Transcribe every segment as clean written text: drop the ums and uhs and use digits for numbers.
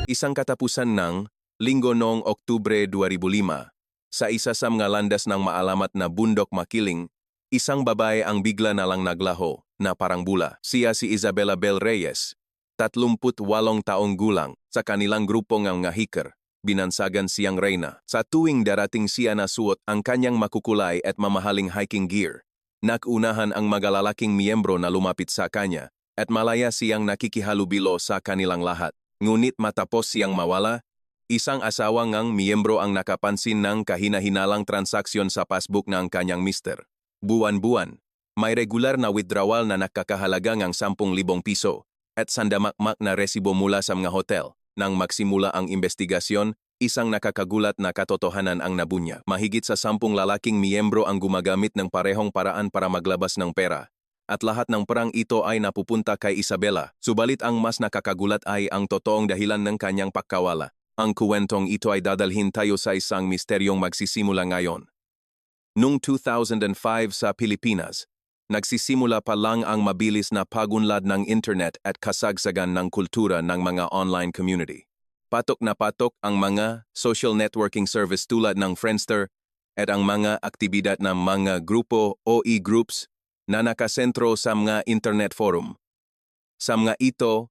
Isang katapusan ng linggo noong Oktubre 2005, sa isa sa mga landas ng maalamat na bundok Makiling, isang babae ang bigla na lang naglaho na parang bula. Siya si Isabela Bel Reyes, 38 taong gulang, sa kanilang grupo ng mga hiker. Binansagan siyang reyna. Sa tuwing darating siya na suot ang kanyang makukulay at mamahaling hiking gear, nakunahan ang mga lalaking miyembro na lumapit sa kanya at malaya siyang nakikihalubilo sa kanilang lahat. Ngunit matapos siyang mawala, isang asawa ngang miyembro ang nakapansin ng kahina-hinalang transaksyon sa passbook ng kanyang mister. Buwan-buwan, may regular na withdrawal na nakakahalaga ng 10,000 piso at sandamakmak na resibo mula sa mga hotel. Nang magsimula ang investigasyon, isang nakakagulat na katotohanan ang nabunya. Mahigit sa 10 lalaking miyembro ang gumagamit ng parehong paraan para maglabas ng pera. At lahat ng perang ito ay napupunta kay Isabela. Subalit ang mas nakakagulat ay ang totoong dahilan ng kanyang pagkawala. Ang kuwentong ito ay dadalhin tayo sa isang misteryong magsisimula ngayon. Noong 2005 sa Pilipinas, nagsisimula pa lang ang mabilis na pagunlad ng internet at kasagsagan ng kultura ng mga online community. Patok na patok ang mga social networking service tulad ng Friendster at ang mga aktibidad ng mga grupo o e-groups na nakasentro sa mga internet forum. Sa mga ito,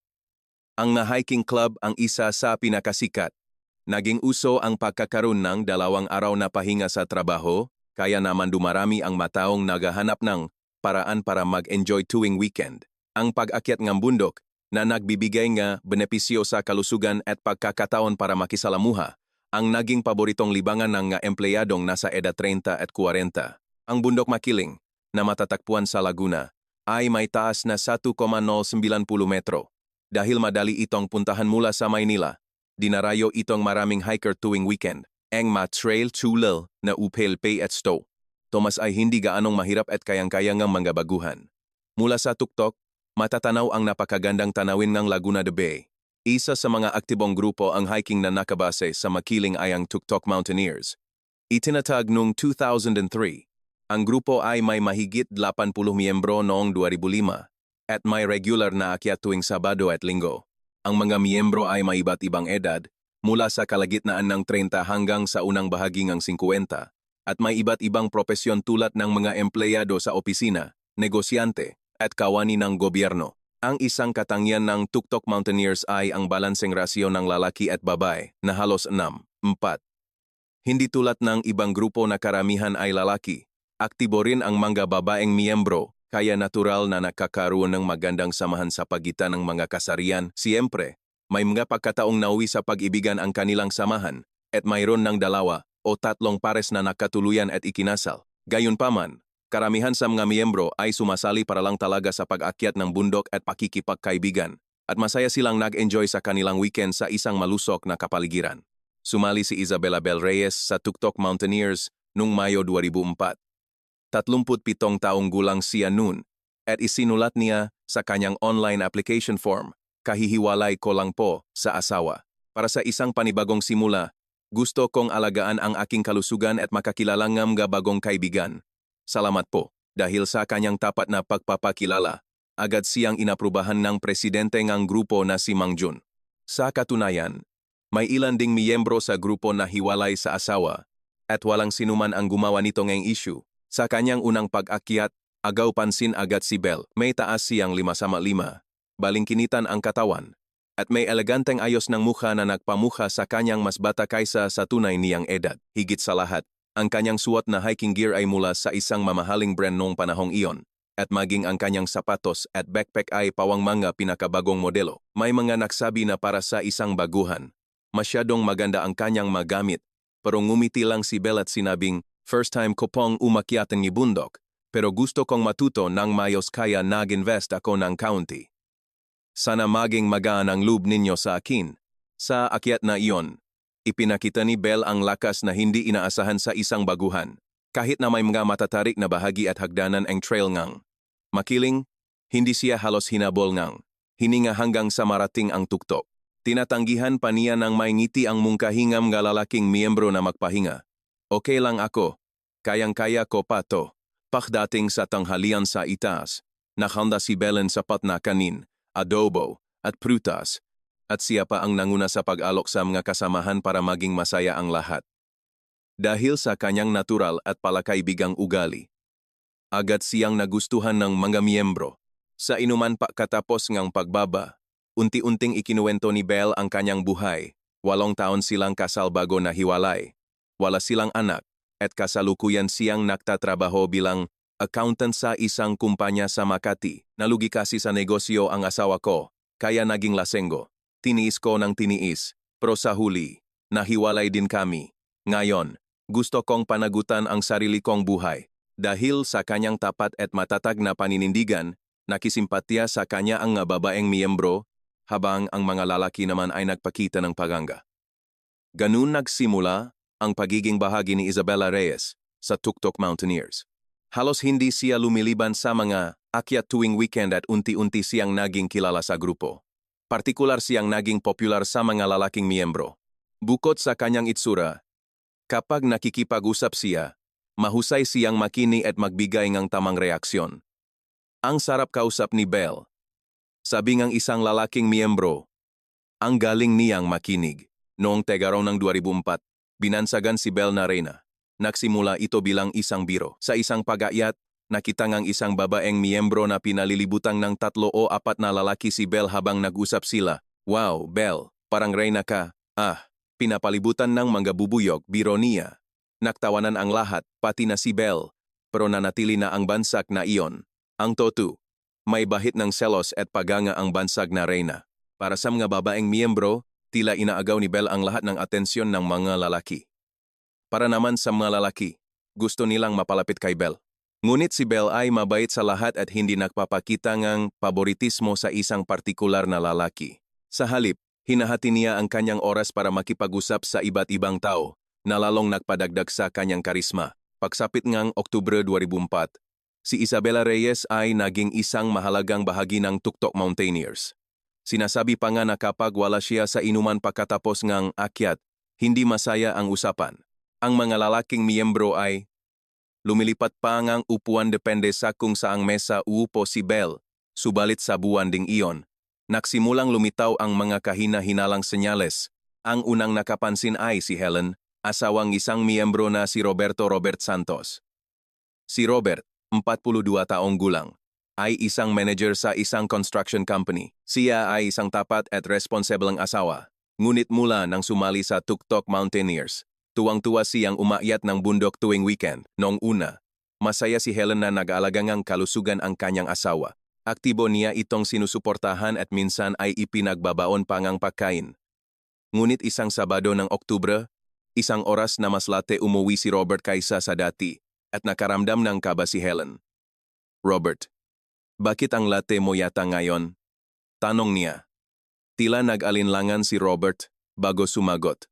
ang mga hiking club ang isa sa pinakasikat. Naging uso ang pagkakaroon ng 2 araw na pahinga sa trabaho, kaya naman dumarami ang mataong naghahanap ng paraan para mag-enjoy tuwing weekend. Ang pag-akyat ng bundok na nagbibigay nga benepisyo sa kalusugan at pagkakataon para makisalamuha, ang naging paboritong libangan ng nga empleyadong nasa edad 30 at 40. Ang bundok Makiling, na matatagpuan sa Laguna, ay may taas na 1,090 metro. Dahil madali itong puntahan mula sa Maynila, dinarayo itong maraming hiker tuwing weekend. Ang ma-trail tulal na upelpay at stow. Thomas ay hindi gaanong mahirap at kayang-kaya ng mga baguhan. Mula sa tuktok, matatanaw ang napakagandang tanawin ng Laguna de Bay. Isa sa mga aktibong grupo ang hiking na nakabase sa Makiling ay ang Tuktok Mountaineers. Itinatag noong 2003. Ang grupo ay may mahigit 80 miyembro noong 2005 at may regular na akyat tuwing Sabado at Linggo. Ang mga miyembro ay may iba't ibang edad, mula sa kalagitnaan ng 30 hanggang sa unang bahagi ng 50. At may iba't ibang propesyon tulad ng mga empleyado sa opisina, negosyante, at kawani ng gobyerno. Ang isang katangian ng Tuktok Mountaineers ay ang balanseng rasyo ng lalaki at babae na halos 6:4. Hindi tulad ng ibang grupo na karamihan ay lalaki, aktibo rin ang mga babaeng miyembro, kaya natural na nakakaroon ng magandang samahan sa pagitan ng mga kasarian. Siyempre, may mga pagkataong nauwi sa pag-ibigan ang kanilang samahan at mayroon ng 2 o 3 pares na nakatuluyan at ikinasal. Gayunpaman, karamihan sa mga miyembro ay sumasali para lang talaga sa pag-akyat ng bundok at pakikipagkaibigan, at masaya silang nag-enjoy sa kanilang weekend sa isang malusok na kapaligiran. Sumali si Isabela Bel Reyes sa Tuktok Mountaineers noong Mayo 2004. 37 taong gulang siya noon at isinulat niya sa kanyang online application form, "Kahihiwalay ko lang po sa asawa. Para sa isang panibagong simula, gusto kong alagaan ang aking kalusugan at makakilala ng mga bagong kaibigan. Salamat po." Dahil sa kanyang tapat na pagpapakilala, agad siyang inaprubahan ng presidente ng grupo na si Mang Jun. Sa katunayan, may ilan ding miyembro sa grupo na hiwalay sa asawa at walang sinuman ang gumawa nito ng issue. Sa kanyang unang pag-akyat, agaw pansin agad si Bel. May taas siyang 5'5", balingkinitan ang katawan, at may eleganteng ayos ng mukha na nagpamukha sa kanyang mas bata kaysa sa tunay niyang edad. Higit sa lahat, ang kanyang suot na hiking gear ay mula sa isang mamahaling brand noong panahong iyon, at maging ang kanyang sapatos at backpack ay pawang mga pinakabagong modelo. May mga nagsabi na para sa isang baguhan, masyadong maganda ang kanyang magamit, pero ngumiti lang si Bel at sinabing, "First time ko pong umakyatan ni bundok, pero gusto kong matuto ng mayos kaya nag-invest ako ng kaunti. Sana maging magaan ang loob ninyo sa akin." Sa akyat na iyon, ipinakita ni Bel ang lakas na hindi inaasahan sa isang baguhan. Kahit na may mga matatarik na bahagi at hagdanan ang trail ngang Makiling, hindi siya halos hinabol ngang hininga hanggang sa marating ang tuktok. Tinatanggihan pa niya ng may ngiti ang mungkahingam nga lalaking miyembro na magpahinga. "Okay lang ako. Kayang-kaya ko pa to." Pagdating sa tanghalian sa itaas, nakhanda si Belen sapat na kanin, adobo, at prutas, At siya pa ang nanguna sa pag-alok sa mga kasamahan para maging masaya ang lahat. Dahil sa kanyang natural at palakaibigang ugali, agad siyang nagustuhan ng mga miyembro. Sa inuman pa katapos ngang pagbaba, unti-unting ikinuwento ni Belle ang kanyang buhay. 8 taon silang kasal bago nahiwalay. Wala silang anak, at kasalukuyan siyang nagtatrabaho bilang accountant sa isang kumpanya sa Makati. Nalugi kasi sa negosyo ang asawa ko, kaya naging lasenggo. Tiniis ko ng tiniis, pero sa huli, nahiwalay din kami. Ngayon, gusto kong panagutan ang sarili kong buhay. Dahil sa kanyang tapat at matatag na paninindigan, nakisimpatya sa kanya ang babaeng miyembro, habang ang mga lalaki naman ay nagpakita ng paganga. Ganun nagsimula ang pagiging bahagi ni Isabela Reyes sa Tuktok Mountaineers. Halos hindi siya lumiliban sa mga akyat tuwing weekend at unti-unti siyang naging kilala sa grupo. Partikular siyang naging popular sa mga lalaking miyembro. Bukod sa kanyang itsura, kapag nakikipag-usap siya, mahusay siyang makinig at magbigay ng tamang reaksyon. Ang sarap kausap ni Belle. Sabi ng isang lalaking miyembro, ang galing niyang makinig. Noong Tegarong ng 2004, binansagan si Belle na reyna. Nagsimula ito bilang isang biro. Sa isang pag-akyat, nakita ngang isang babaeng miyembro na pinalilibutang ng 3 o 4 na lalaki si Belle habang nag-usap sila. Wow, Belle, parang reyna ka. Pinapalibutan ng mga bubuyog, biro niya. Naktawanan ang lahat, pati na si Belle, pero nanatili na ang bansag na iyon. Ang totu, may bahit ng selos at paganga ang bansag na reyna. Para sa mga babaeng miyembro, tila inaagaw ni Belle ang lahat ng atensyon ng mga lalaki. Para naman sa mga lalaki, gusto nilang mapalapit kay Belle. Ngunit si Belle ay mabait sa lahat at hindi nagpapakita ng paboritismo sa isang partikular na lalaki. Sa halip, hinahati niya ang kanyang oras para makipag-usap sa iba't ibang tao, na lalong nagpadagdag sa kanyang karisma. Pagsapit ngang Oktubre 2004, si Isabela Reyes ay naging isang mahalagang bahagi ng Tuktok Mountaineers. Sinasabi pa nga na kapag wala siya sa inuman pagkatapos ngang akyat, hindi masaya ang usapan. Ang mga lalaking miyembro ay lumilipat pa ngang upuan depende sa kung saang mesa uupo si Belle, subalit sa buwan ding iyon. Nagsimulang lumitaw ang mga kahina-hinalang senyales. Ang unang nakapansin ay si Helen, asawang isang miyembro na si Roberto Robert Santos. Si Robert, 42 taong gulang, ay isang manager sa isang construction company. Siya ay isang tapat at responsibleng asawa. Ngunit mula nang sumali sa Tuktok Mountaineers, tuwang-tuwa siyang umakyat ng bundok tuwing weekend. Noong una, masaya si Helen na nag-aalaga ngang kalusugan ang kanyang asawa. Aktibo niya itong sinusuportahan at minsan ay ipinagbabaon pa ngang pagkain. Ngunit isang Sabado ng Oktubre, isang oras na mas late umuwi si Robert kaysa sa dati at nakaramdam ng kaba si Helen. Robert, bakit ang late mo yata ngayon? Tanong niya. Tila nag-alinlangan si Robert bago sumagot.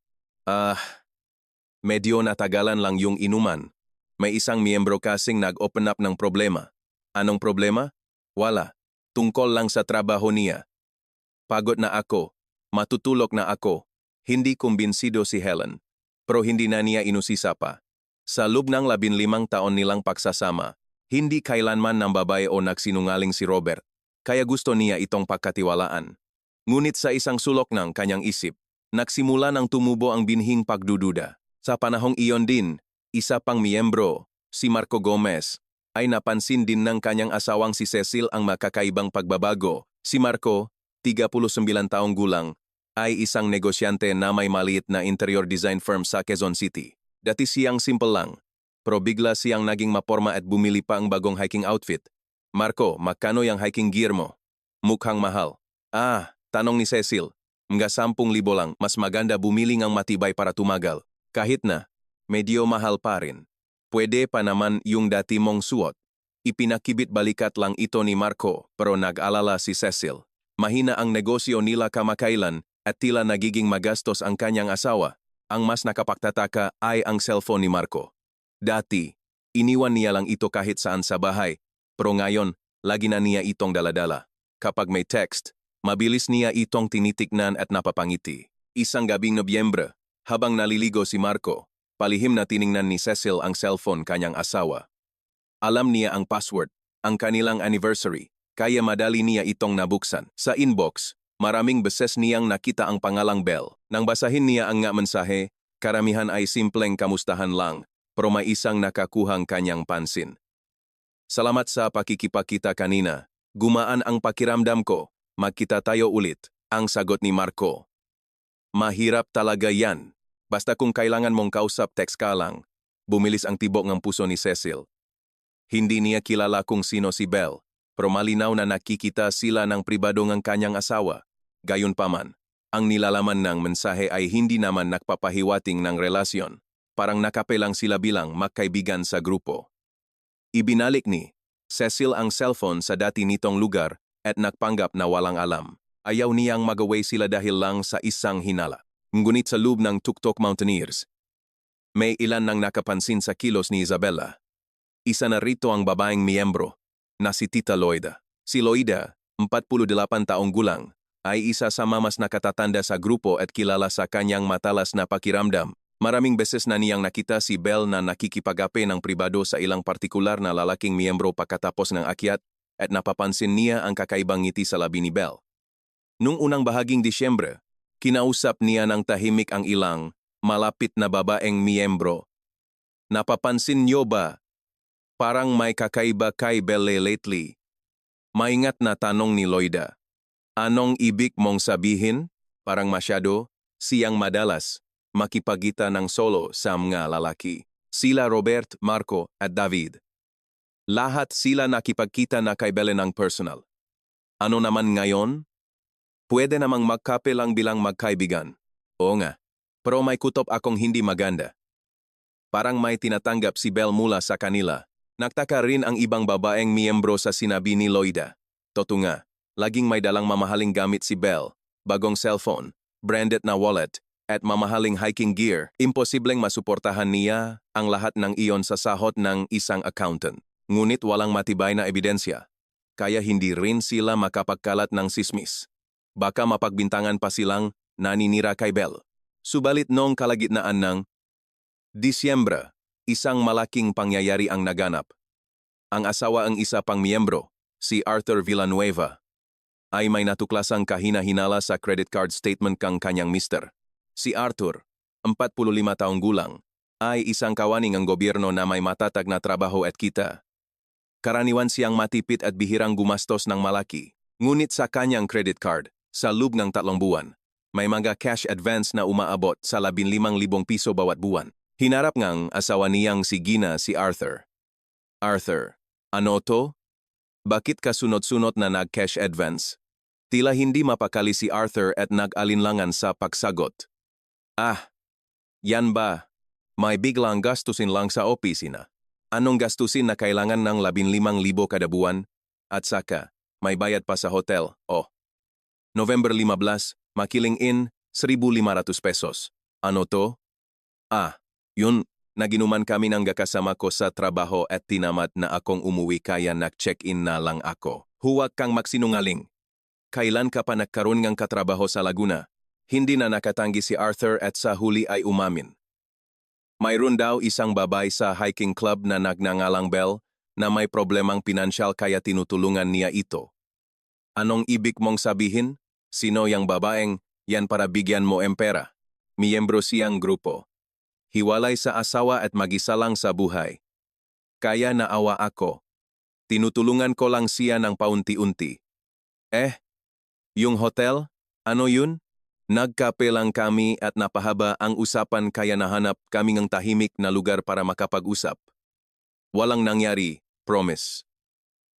Medyo natagalan lang yung inuman. May isang miyembro kasing nag-open up ng problema. Anong problema? Wala. Tungkol lang sa trabaho niya. Pagod na ako. Matutulog na ako. Hindi kumbinsido si Helen. Pero hindi na niya inusisa pa. Sa loob ng 15 taon nilang pagsasama, hindi kailanman ng babae o nagsinungaling si Robert. Kaya gusto niya itong pagkatiwalaan. Ngunit sa isang sulok ng kanyang isip, nagsimula ng tumubo ang binhing pagdududa. Sa panahong iyon din, isa pang miyembro, si Marco Gomez, ay napansin din ng kanyang asawang si Cecil ang makakaibang pagbabago. Si Marco, 39 taong gulang, ay isang negosyante na may maliit na interior design firm sa Quezon City. Dati siyang simple lang, pero bigla siyang naging maporma at bumili pa ang bagong hiking outfit. Marco, magkano yung hiking gear mo? Mukhang mahal. Tanong ni Cecil. Mga 10,000 lang, mas maganda bumili ng matibay para tumagal. Kahit na, medyo mahal pa rin. Pwede pa naman yung dati mong suot. Ipinakibit balikat lang ito ni Marco, pero nag-alala si Cecil. Mahina ang negosyo nila kamakailan at tila nagiging magastos ang kanyang asawa. Ang mas nakapagtataka ay ang cellphone ni Marco. Dati, iniwan niya lang ito kahit saan sa bahay, pero ngayon, lagi na niya itong daladala. Kapag may text, mabilis niya itong tinitignan at napapangiti. Isang gabing Nobyembre, habang naliligo si Marco, palihim na tiningnan ni Cecil ang cellphone kanyang asawa. Alam niya ang password, ang kanilang anniversary, kaya madali niya itong nabuksan. Sa inbox, Maraming beses niyang nakita ang pangalang Bell. Nang basahin niya ang nga mensahe, karamihan ay simpleng kamustahan lang, pero may isang nakakuhang kanyang pansin. Salamat sa pakikipakita kanina. Gumaan ang pakiramdam ko. Magkita tayo ulit, ang sagot ni Marco. Mahirap talaga yan. Basta kung kailangan mong kausap, text ka lang. Bumilis ang tibok ng puso ni Cecil. Hindi niya kilala kung sino si Bell, pero malinaw na nakikita sila ng pribado ng kanyang asawa. Gayunpaman, ang nilalaman ng mensahe ay hindi naman nagpapahiwating ng relasyon. Parang nakapelang sila bilang magkaibigan sa grupo. Ibinalik ni Cecil ang cellphone sa dati nitong lugar at nagpanggap na walang alam. Ayaw niyang mag-away sila dahil lang sa isang hinala. Ngunit sa loob ng Tuktok Mountaineers, may ilan nang nakapansin sa kilos ni Isabella. Isa na rito ang babaeng miyembro na si Tita Loida. Si Loida, 48 taong gulang, ay isa sa mas nakatatanda sa grupo at kilala sa kanyang matalas na pakiramdam. Maraming beses na niyang nakita si Bell na nakikipag-ape ng pribado sa ilang partikular na lalaking miyembro pagkatapos ng akyat at napapansin niya ang kakaibang ngiti sa labi ni Bell. Nung unang bahaging Disyembre, kinausap niya ng tahimik ang ilang malapit na babaeng miyembro. Napapansin niyo ba? Parang may kakaiba kay Bell lately. Maingat na tanong ni Loida. Anong ibig mong sabihin? Parang masyado siyang madalas makipagita ng solo sa mga lalaki. Sila Robert, Marco at David. Lahat sila nakipagkita na kay Bell ng personal. Ano naman ngayon? Pwede namang magkape lang bilang magkaibigan. Oo nga, pero may kutop akong hindi maganda. Parang may tinatanggap si Bell mula sa kanila. Nagtaka rin ang ibang babaeng miyembro sa sinabi ni Loida. Totoo nga. Laging may dalang mamahaling gamit si Bell, bagong cellphone, branded na wallet, at mamahaling hiking gear. Imposibleng masuportahan niya ang lahat ng iyon sa sahot ng isang accountant. Ngunit walang matibay na ebidensya, kaya hindi rin sila makapagkalat ng sismis. Baka mapagbintangan pa silang naninira kay Bell. Subalit noong kalagitnaan ng Disyembre, isang malaking pangyayari ang naganap. Ang asawa ang isa pang miyembro, si Arthur Villanueva, ay may natuklasang kahina-hinala sa credit card statement kang kanyang mister. Si Arthur, 45 taong gulang, ay isang kawani ng gobyerno na may matatag na trabaho at kita. Karaniwan siyang matipid at bihirang gumastos ng malaki. Ngunit sa kanyang credit card, sa loob ng 3 buwan, may mga cash advance na umaabot sa 15,000 piso bawat buwan. Hinarap ngang asawa niyang si Gina si Arthur. Arthur, ano to? Bakit ka sunod-sunod na nag-cash advance? Tila hindi mapakali si Arthur at nag-alinlangan sa pagsagot. Ah, yan ba? May biglang gastusin lang sa opisina. Anong gastusin na kailangan ng 15,000 kada buwan? At saka, may bayad pa sa hotel. Oh. November 15, Makiling Inn, 1,500 pesos. Ano to? Ah, yun, naginuman kami ng kasama ko sa trabaho at tinamat na akong umuwi kaya nag-check-in na lang ako. Huwag kang magsinungaling. Kailan ka pa nagkaroon ng katrabaho sa Laguna? Hindi na nakatanggi si Arthur at sa huli ay umamin. Mayroon daw isang babae sa hiking club na nagngangalang Bell na may problemang pinansyal kaya tinutulungan niya ito. Anong ibig mong sabihin? Sino yang babaeng yan para bigyan mo empera? Miyembro siyang grupo. Hiwalay sa asawa at mag-isa lang sa buhay. Kaya naawa ako. Tinutulungan ko lang siya ng paunti-unti. Yung hotel? Ano yun? Nagkape lang kami at napahaba ang usapan kaya nahanap kami ng tahimik na lugar para makapag-usap. Walang nangyari, promise.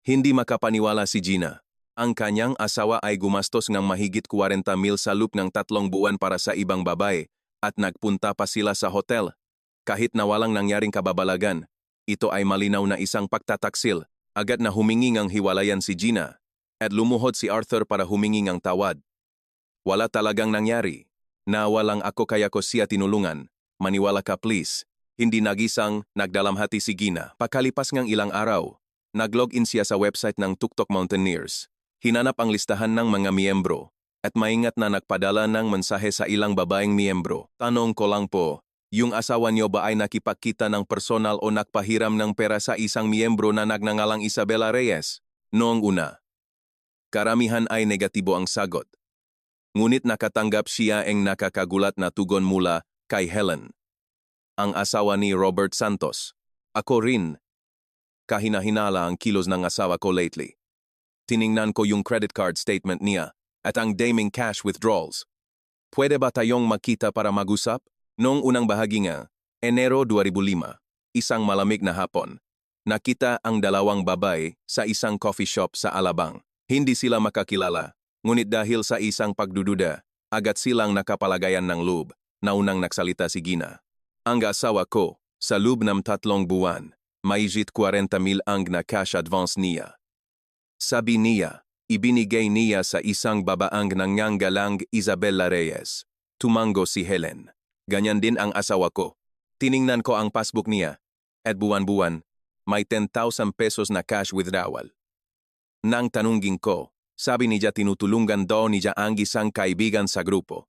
Hindi makapaniwala si Gina. Ang kanyang asawa ay gumastos ng mahigit 40,000 sa loob ng 3 buwan para sa ibang babae at nagpunta pa sila sa hotel. Kahit na walang nangyaring kababalagan, ito ay malinaw na isang pagtataksil. Agad na humingi ng hiwalayan si Gina at lumuhod si Arthur para humingi ng tawad. Wala talagang nangyari. Nawalang ako kaya ko siya tinulungan. Maniwala ka please. Hindi nagisang nagdalamhati si Gina. Pakalipas ng ilang araw, nag-login siya sa website ng Tuktok Mountaineers. Hinanap ang listahan ng mga miyembro at maingat na nagpadala ng mensahe sa ilang babaeng miyembro. Tanong ko lang po, yung asawa niyo ba ay nakipagkita ng personal o nagpahiram ng pera sa isang miyembro na nagngangalang Isabella Reyes? Noong una, karamihan ay negatibo ang sagot. Ngunit nakatanggap siya ang nakakagulat na tugon mula kay Helen, ang asawa ni Robert Santos. Ako rin, kahina-hinala ang kilos ng asawa ko lately. Tiningnan ko yung credit card statement niya at ang daming cash withdrawals. Pwede ba tayong makita para mag-usap? Noong unang bahagi nga, Enero 2005, isang malamig na hapon, nakita ang dalawang babae sa isang coffee shop sa Alabang. Hindi sila makakilala, ngunit dahil sa isang pagdududa, agad silang nakapalagayan ng loob na unang nagsalita si Gina. Ang asawa ko, sa loob ng 3 buwan, mahigit 40,000 ang na cash advance niya. Sabi niya, ibinigay niya sa isang babaang nangangalang Isabela Reyes. Tumango si Helen. Ganyan din ang asawa ko. Tiningnan ko ang passbook niya at buwan-buwan, may 10,000 pesos na cash withdrawal. Nang tanungin ko, sabi niya tinutulungan daw niya ang isang kaibigan sa grupo.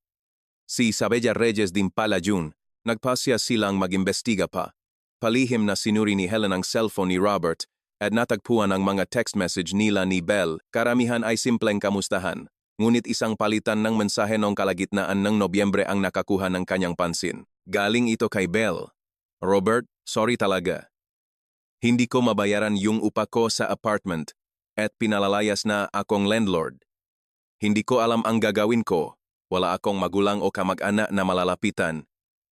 Si Isabela Reyes din pala June, nagpasya silang mag-imbestiga pa. Palihim na sinuri ni Helen ang cellphone ni Robert at natagpuan ang mga text message nila ni Belle. Karamihan ay simpleng kamustahan, ngunit isang palitan ng mensahe noong kalagitnaan ng Nobyembre ang nakakuha ng kanyang pansin. Galing ito kay Belle. Robert, sorry talaga. Hindi ko mabayaran yung upa ko sa apartment at pinalalayas na akong landlord. Hindi ko alam ang gagawin ko. Wala akong magulang o kamag-anak na malalapitan.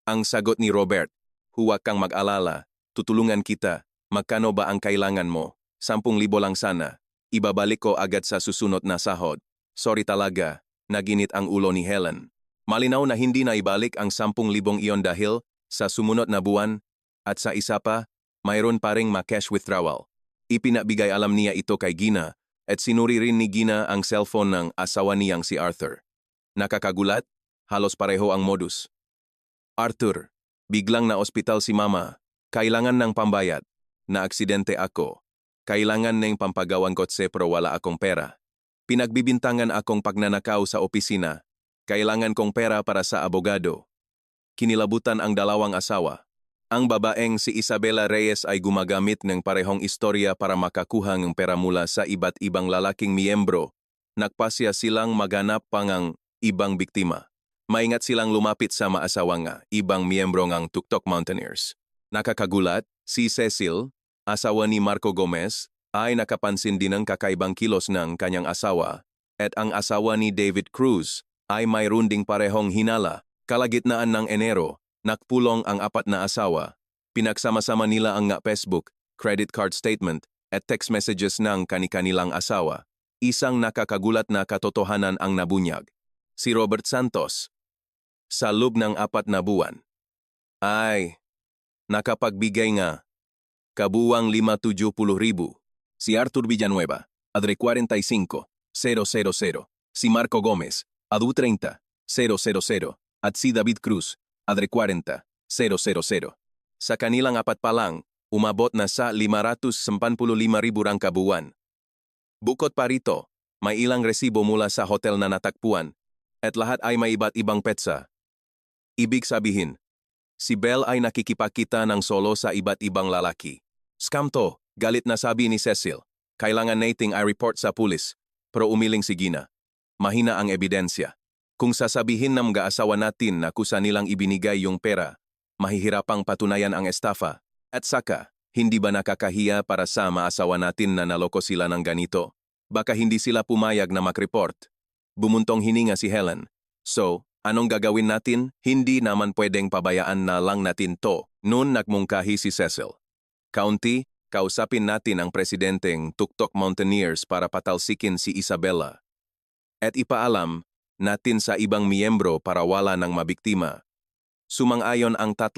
Ang sagot ni Robert, huwag kang mag-alala. Tutulungan kita. Magkano ba ang kailangan mo? 10,000 lang sana. Ibabalik ko agad sa susunod na sahod. Sorry talaga, naginit ang ulo ni Helen. Malinaw na hindi na ibalik ang 10,000 iyon dahil sa sumunod na buwan at sa isa pa, mayroon pa ring ma-cash withdrawal. Ipinabigay alam niya ito kay Gina at sinuri rin ni Gina ang cellphone ng asawa niyang si Arthur. Nakakagulat, halos pareho ang modus. Arthur, biglang na ospital si Mama. Kailangan ng pambayad. Na-aksidente ako. Kailangan ng pampagawang kotse pero wala akong pera. Pinagbibintangan akong pagnanakaw sa opisina. Kailangan kong pera para sa abogado. Kinilabutan ang dalawang asawa. Ang babaeng si Isabela Reyes ay gumagamit ng parehong istorya para makakuha ng pera mula sa iba't ibang lalaking miyembro. Nagpasya silang maghanap pang ang ibang biktima. Maingat silang lumapit sa maasawang ibang miyembro ng Tuktok Mountaineers. Nakakagulat, si Cecil, asawa ni Marco Gomez, ay nakapansin din ng kakaibang kilos ng kanyang asawa at ang asawa ni David Cruz ay mayroon ding parehong hinala. Kalagitnaan ng Enero, nakpulong ang 4 na asawa. Pinagsama-sama nila ang Facebook, credit card statement at text messages ng kani-kanilang asawa. Isang nakakagulat na katotohanan ang nabunyag. Si Robert Santos, sa loob ng 4 na buwan, ay nakapagbigay nga kabuwang 570,000. Si Arthur Villanueva, adre 45,000. Si Marco Gomez, adu 30,000. At si David Cruz, adre 40,000. Sa kanilang 4 pa lang, umabot na sa 555,000 ang kabuuan. Bukod pa rito, may ilang resibo mula sa hotel na natakpuan at lahat ay may iba't ibang petsa. Ibig sabihin, si Belle ay nakikipakita ng solo sa iba't ibang lalaki. Scam to, galit na sabi ni Cecil. Kailangan nating i-report sa pulis, pero umiling si Gina. Mahina ang ebidensya. Kung sasabihin ng mga asawa natin na kusa nilang ibinigay yung pera, mahihirapang patunayan ang estafa. At saka, hindi ba nakakahiya para sa maasawa natin na naloko sila ng ganito? Baka hindi sila pumayag na mag-report. Bumuntong hininga si Helen. So, anong gagawin natin? Hindi naman pwedeng pabayaan na lang natin to. Noon nagmungkahi si Cecil. County, kausapin natin ang presidenteng Tuktok Mountaineers para patalsikin si Isabela. At ipaalam natin sa ibang miyembro para wala ng mabiktima. Sumang-ayon ang 3.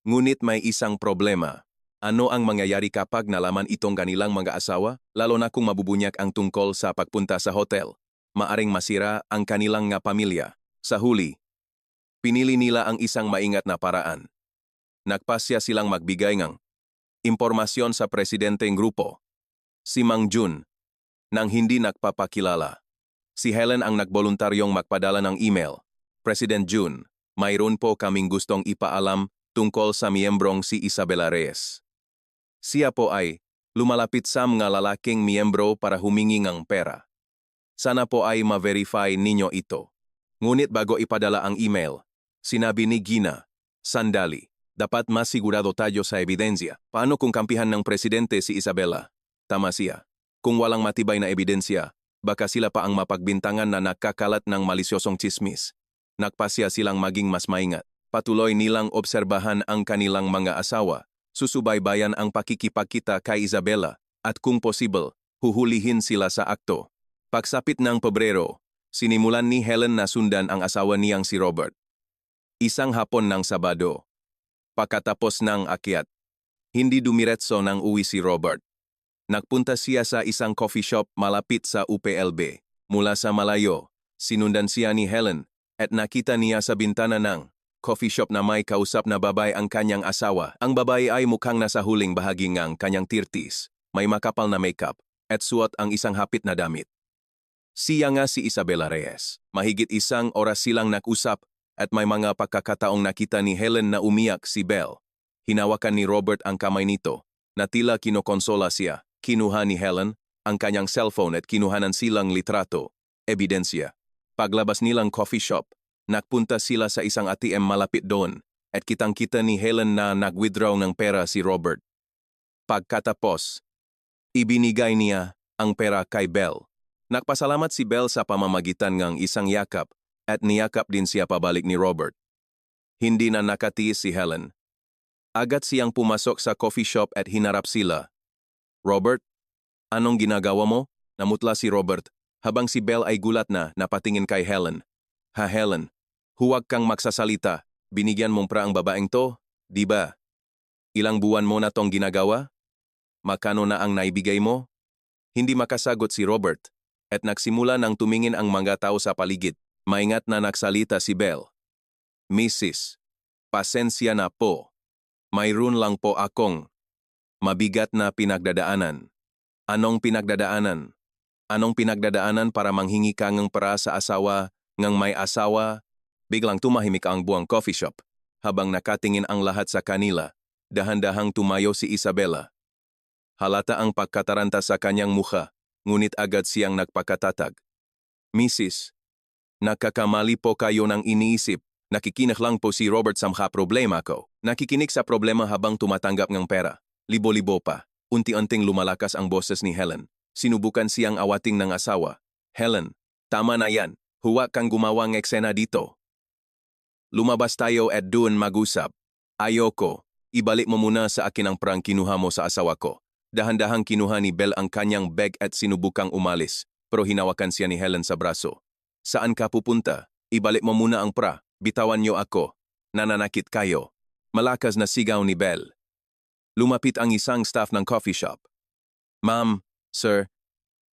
Ngunit may isang problema. Ano ang mangyayari kapag nalaman itong kanilang mga asawa? Lalo na kung mabubunyak ang tungkol sa pagpunta sa hotel. Maaring masira ang kanilang pamilya. Sa huli, pinili nila ang isang maingat na paraan. Nagpasya silang magbigay ng impormasyon sa presidenteng grupo, si Mang Jun, nang hindi nagpapakilala. Si Helen ang nagboluntaryong magpadala ng email. President Jun, mayroon po kaming gustong ipaalam tungkol sa miyembrong si Isabela Reyes. Siya po ay lumalapit sa mga lalaking miyembro para humingi ng pera. Sana po ay ma-verify ninyo ito. Ngunit bago ipadala ang email, sinabi ni Gina, "Sandali, dapat masigurado tayo sa ebidensya. Paano kung kampihan ng presidente si Isabela? Tama siya. Kung walang matibay na ebidensya, baka sila pa ang mapagbintangan na nakakalat ng malisyosong tsismis. Nagpasya silang maging mas maingat. Patuloy nilang obserbahan ang kanilang mga asawa, susubaybayan ang pakikipagkita kay Isabela, at kung possible, huhulihin sila sa akto." Pagsapit ng Pebrero, sinimulan ni Helen na sundan ang asawa niyang si Robert. Isang hapon ng Sabado. Pagkatapos ng akyat, hindi dumiretso ng uwi si Robert. Nagpunta siya sa isang coffee shop malapit sa UPLB. Mula sa malayo, sinundan siya ni Helen at nakita niya sa bintana ng coffee shop na may kausap na babae ang kanyang asawa. Ang babae ay mukhang nasa huling bahagi ng kanyang 30s, may makapal na makeup at suot ang isang hapit na damit. Siya nga si Isabela Reyes. Mahigit isang oras silang nag-usap at may mga pagkakataong nakita ni Helen na umiyak si Belle. Hinawakan ni Robert ang kamay nito na tila kinokonsola siya. Kinuha ni Helen ang kanyang cellphone at kinuhanan silang litrato, ebidensya. Paglabas nilang coffee shop, nagpunta sila sa isang ATM malapit doon at kitang-kita ni Helen na nag-withdraw ng pera si Robert. Pagkatapos, ibinigay niya ang pera kay Belle. Nagpasalamat si Belle sa pamamagitan ng isang yakap at niyakap din siya pabalik ni Robert. Hindi na nakatiis si Helen. Agad siyang pumasok sa coffee shop at hinarap sila. "Robert, anong ginagawa mo?" Namutla si Robert habang si Belle ay gulat na napatingin kay Helen. "Ha Helen, huwag kang magsasalita. Binigyan mong pra ang babaeng to, di ba? Ilang buwan mo na tong ginagawa? Magkano na ang naibigay mo?" Hindi makasagot si Robert at nagsimula ng tumingin ang mga tao sa paligid. Maingat na nagsalita si Belle. "Mrs. Pasensya na po. Mayroon lang po akong mabigat na pinagdadaanan." "Anong pinagdadaanan? Anong pinagdadaanan para manghingi ka ng para sa asawa ngang may asawa?" Biglang tumahimik ang buong coffee shop. Habang nakatingin ang lahat sa kanila, dahan-dahang tumayo si Isabela. Halata ang pagkataranta sa kanyang mukha, ngunit agad siyang nagpakatatag. "Mrs. Nakakamali po kayo ng iniisip. Nakikinig lang po si Robert sa mga problema ko." Nakikinig sa problema habang tumatanggap ng pera. Libo-libo pa. Unti-unting lumalakas ang boses ni Helen. Sinubukan siyang awating ng asawa. "Helen, tama na yan. Huwag kang gumawang eksena dito. Lumabas tayo at doon mag-usap." "Ayoko. Ibalik mo muna sa akin ang prang kinuha mo sa asawa ko." Dahan-dahang kinuha ni Belle ang kanyang bag at sinubukang umalis, pero hinawakan siya ni Helen sa braso. "Saan ka pupunta? Ibalik mo muna ang pra. Bitawan niyo ako. Nananakit kayo." Malakas na sigaw ni Belle. Lumapit ang isang staff ng coffee shop. "Ma'am, sir,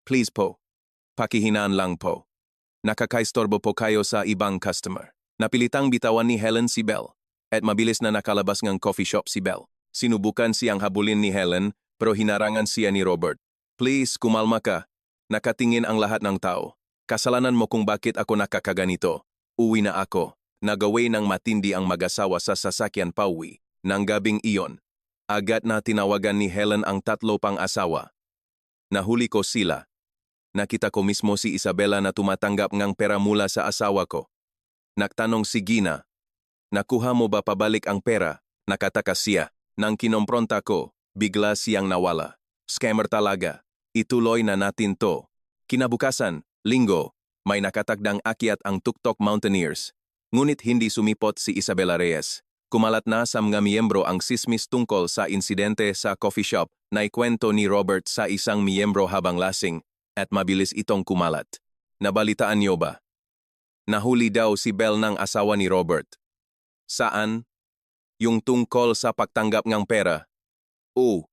please po. Pakihinaan lang po. Nakakaistorbo po kayo sa ibang customer." Napilitang bitawan ni Helen si Belle at mabilis na nakalabas ng coffee shop si Belle. Sinubukan siyang habulin ni Helen pero hinarangan siya ni Robert. "Please, kumalma ka. Nakatingin ang lahat ng tao. Kasalanan mo kung bakit ako nakakaganito. Uwi na ako." Nagaway ng matindi ang mag-asawa sa sasakyan pauwi. Nang gabing iyon, agad na tinawagan ni Helen ang tatlo pang asawa. "Nahuli ko sila. Nakita ko mismo si Isabela na tumatanggap ng pera mula sa asawa ko." Nagtanong si Gina, "Nakuha mo ba pabalik ang pera?" Nakatakas siya. Nang kinompronta ko, bigla siyang nawala. "Scammer talaga. Ituloy na natin to." Kinabukasan, Linggo, may nakatagdang akyat ang Tuktok Mountaineers. Ngunit hindi sumipot si Isabela Reyes. Kumalat na sa mga miyembro ang sismis tungkol sa insidente sa coffee shop na ikwento ni Robert sa isang miyembro habang lasing at mabilis itong kumalat. Nabalitaan niyo ba? Nahuli daw si Belle ng asawa ni Robert. Saan? Yung tungkol sa pagtanggap ng pera. Oo,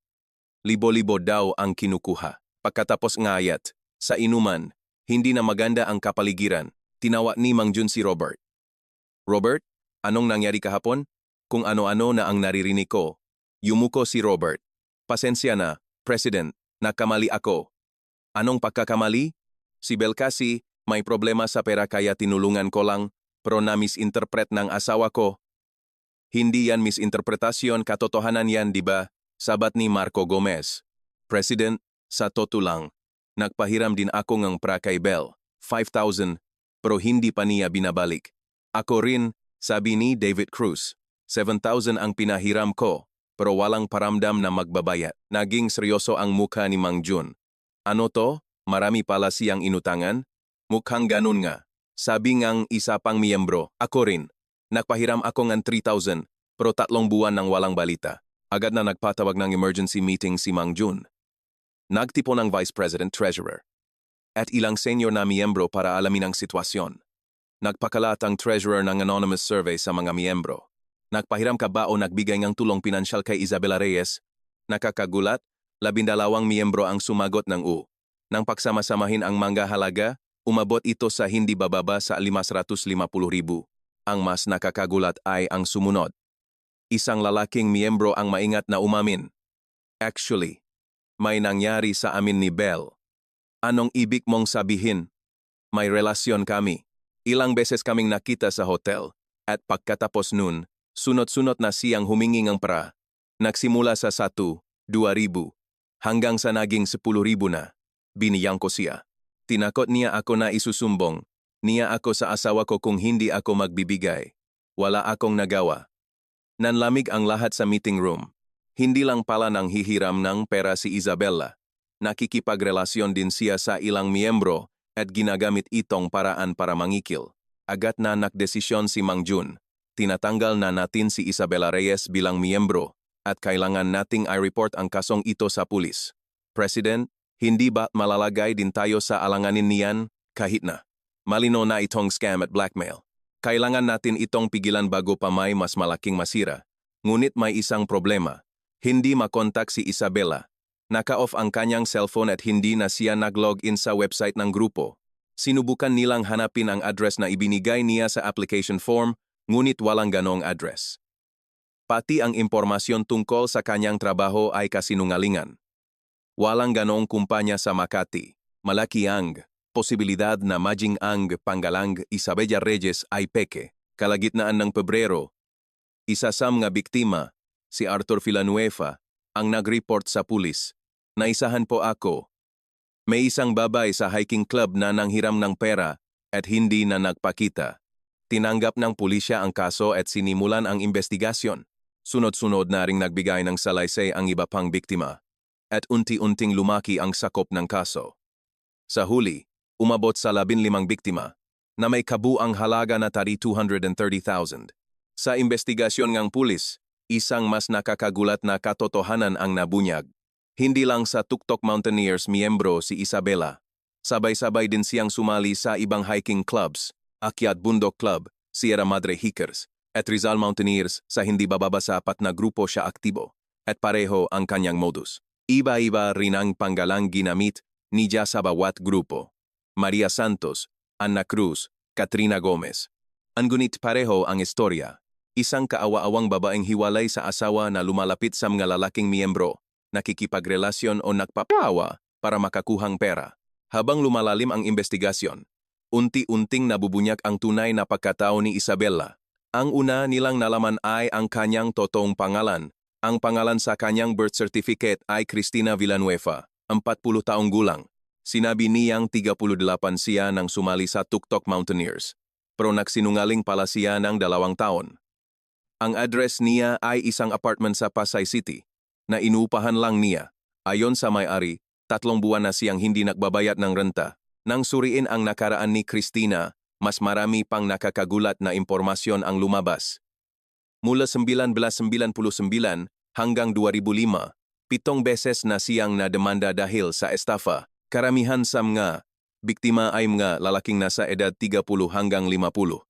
libo-libo daw ang kinukuha. Pagkatapos ng ayat, sa inuman, hindi na maganda ang kapaligiran. Tinawag ni Mang Jun si Robert. "Robert, anong nangyari kahapon?" "Kung ano-ano na ang naririnig ko." Yumuko si Robert. "Pasensya na, President, nakamali ako." "Anong pagkakamali?" "Si Belle kasi, may problema sa pera kaya tinulungan ko lang, pero na-misinterpret ng asawa ko." "Hindi yan misinterpretasyon, katotohanan yan, di ba?" Sabat ni Marco Gomez. "President, sa totoo lang, nagpahiram din ako ng pra kay Belle, 5,000. pero hindi pa niya binabalik. Ako rin, sabi ni David Cruz. 7,000 ang pinahiram ko, pero walang paramdam na magbabayad. Naging seryoso ang mukha ni Mang Jun. Ano to? Marami pala siyang inutangan? Mukhang ganun nga. Sabi ngang isa pang miyembro, ako rin. Nagpahiram ako ng 3,000, pero 3 buwan nang walang balita. Agad na nagpatawag ng emergency meeting si Mang Jun. Nagtipon ng Vice President Treasurer at ilang senior na miyembro para alamin ang sitwasyon. Nagpakalat ang Treasurer ng anonymous survey sa mga miyembro. Nagpahiram ka ba o nagbigay ng tulong pinansyal kay Isabela Reyes? Nakakagulat, 12 miyembro ang sumagot ng U. Nang pagsama-samahin ang mga halaga, umabot ito sa hindi bababa sa 550,000. Ang mas nakakagulat ay ang sumunod. Isang lalaking miyembro ang maingat na umamin. Actually, may nangyari sa amin ni Belle. Anong ibig mong sabihin? May relasyon kami. Ilang beses kaming nakita sa hotel, at pagkatapos nun, sunod-sunod na siyang humingi ng pera. Nagsimula sa 1, 2,000, hanggang sa naging 10,000 na. Biniyang ko siya. Tinakot niya ako na isusumbong. Niya ako sa asawa ko kung hindi ako magbibigay. Wala akong nagawa. Nanlamig ang lahat sa meeting room. Hindi lang pala nang hihiram ng pera si Isabela. Nakikipagrelasyon din siya sa ilang miyembro at ginagamit itong paraan para mangikil. Agad na nagdesisyon si Mang Jun. Tinatanggal na natin si Isabela Reyes bilang miyembro at kailangan nating i-report ang kasong ito sa pulis. President, hindi ba malalagay din tayo sa alanganin niyan kahit na malino na itong scam at blackmail? Kailangan natin itong pigilan bago pa may mas malaking masira. Ngunit may isang problema. Hindi makontak si Isabela. Naka-off ang kanyang cellphone at hindi na siya nag-login sa website ng grupo. Sinubukan nilang hanapin ang address na ibinigay niya sa application form, ngunit walang ganong address. Pati ang impormasyon tungkol sa kanyang trabaho ay kasinungalingan. Walang ganong kumpanya sa Makati. Malaki ang posibilidad na maging ang pangalang Isabela Reyes ay peke. Kalagitnaan ng Pebrero, isa sa mga biktima, si Arthur Villanueva, ang nag-report sa pulis. Naisahan po ako. May isang babae sa hiking club na nanghiram ng pera at hindi na nagpakita. Tinanggap ng pulisya ang kaso at sinimulan ang investigasyon. Sunod-sunod na ring nagbigay ng salaysay ang iba pang biktima. At unti-unting lumaki ang sakop ng kaso. Sa huli, umabot sa 15 biktima na may kabuang halaga na 230,000. Sa investigasyon ng pulis, isang mas nakakagulat na katotohanan ang nabunyag. Hindi lang sa Tuktok Mountaineers miyembro si Isabela. Sabay-sabay din siyang sumali sa ibang hiking clubs, Akyat Bundok Club, Sierra Madre Hikers, at Rizal Mountaineers sa hindi bababa sa 4 na grupo siya aktibo, at pareho ang kanyang modus. Iba-iba rin ang panggalang ginamit niya sa bawat grupo. Maria Santos, Ana Cruz, Katrina Gomez. Ngunit pareho ang istorya. Isang kaawa-awang babaeng hiwalay sa asawa na lumalapit sa mga lalaking miyembro, nakikipagrelasyon o nagpapawa para makakuhang pera. Habang lumalalim ang investigasyon, unti-unting nabubunyag ang tunay na pagkatao ni Isabela. Ang una nilang nalaman ay ang kanyang totoong pangalan. Ang pangalan sa kanyang birth certificate ay Cristina Villanueva, 40 taong gulang. Sinabi niyang 38 siya nang sumali sa Tuktok Mountaineers, pero nagsinungaling pala siya ng 2 taon. Ang address niya ay isang apartment sa Pasay City na inuupahan lang niya. Ayon sa may-ari, 3 buwan na siyang hindi nagbabayad ng renta. Nang suriin ang nakaraan ni Cristina, mas marami pang nakakagulat na impormasyon ang lumabas. Mula 1999 hanggang 2005, 7 beses na siyang nademanda dahil sa estafa. Karamihan sa mga biktima ay mga lalaking nasa edad 30 hanggang 50.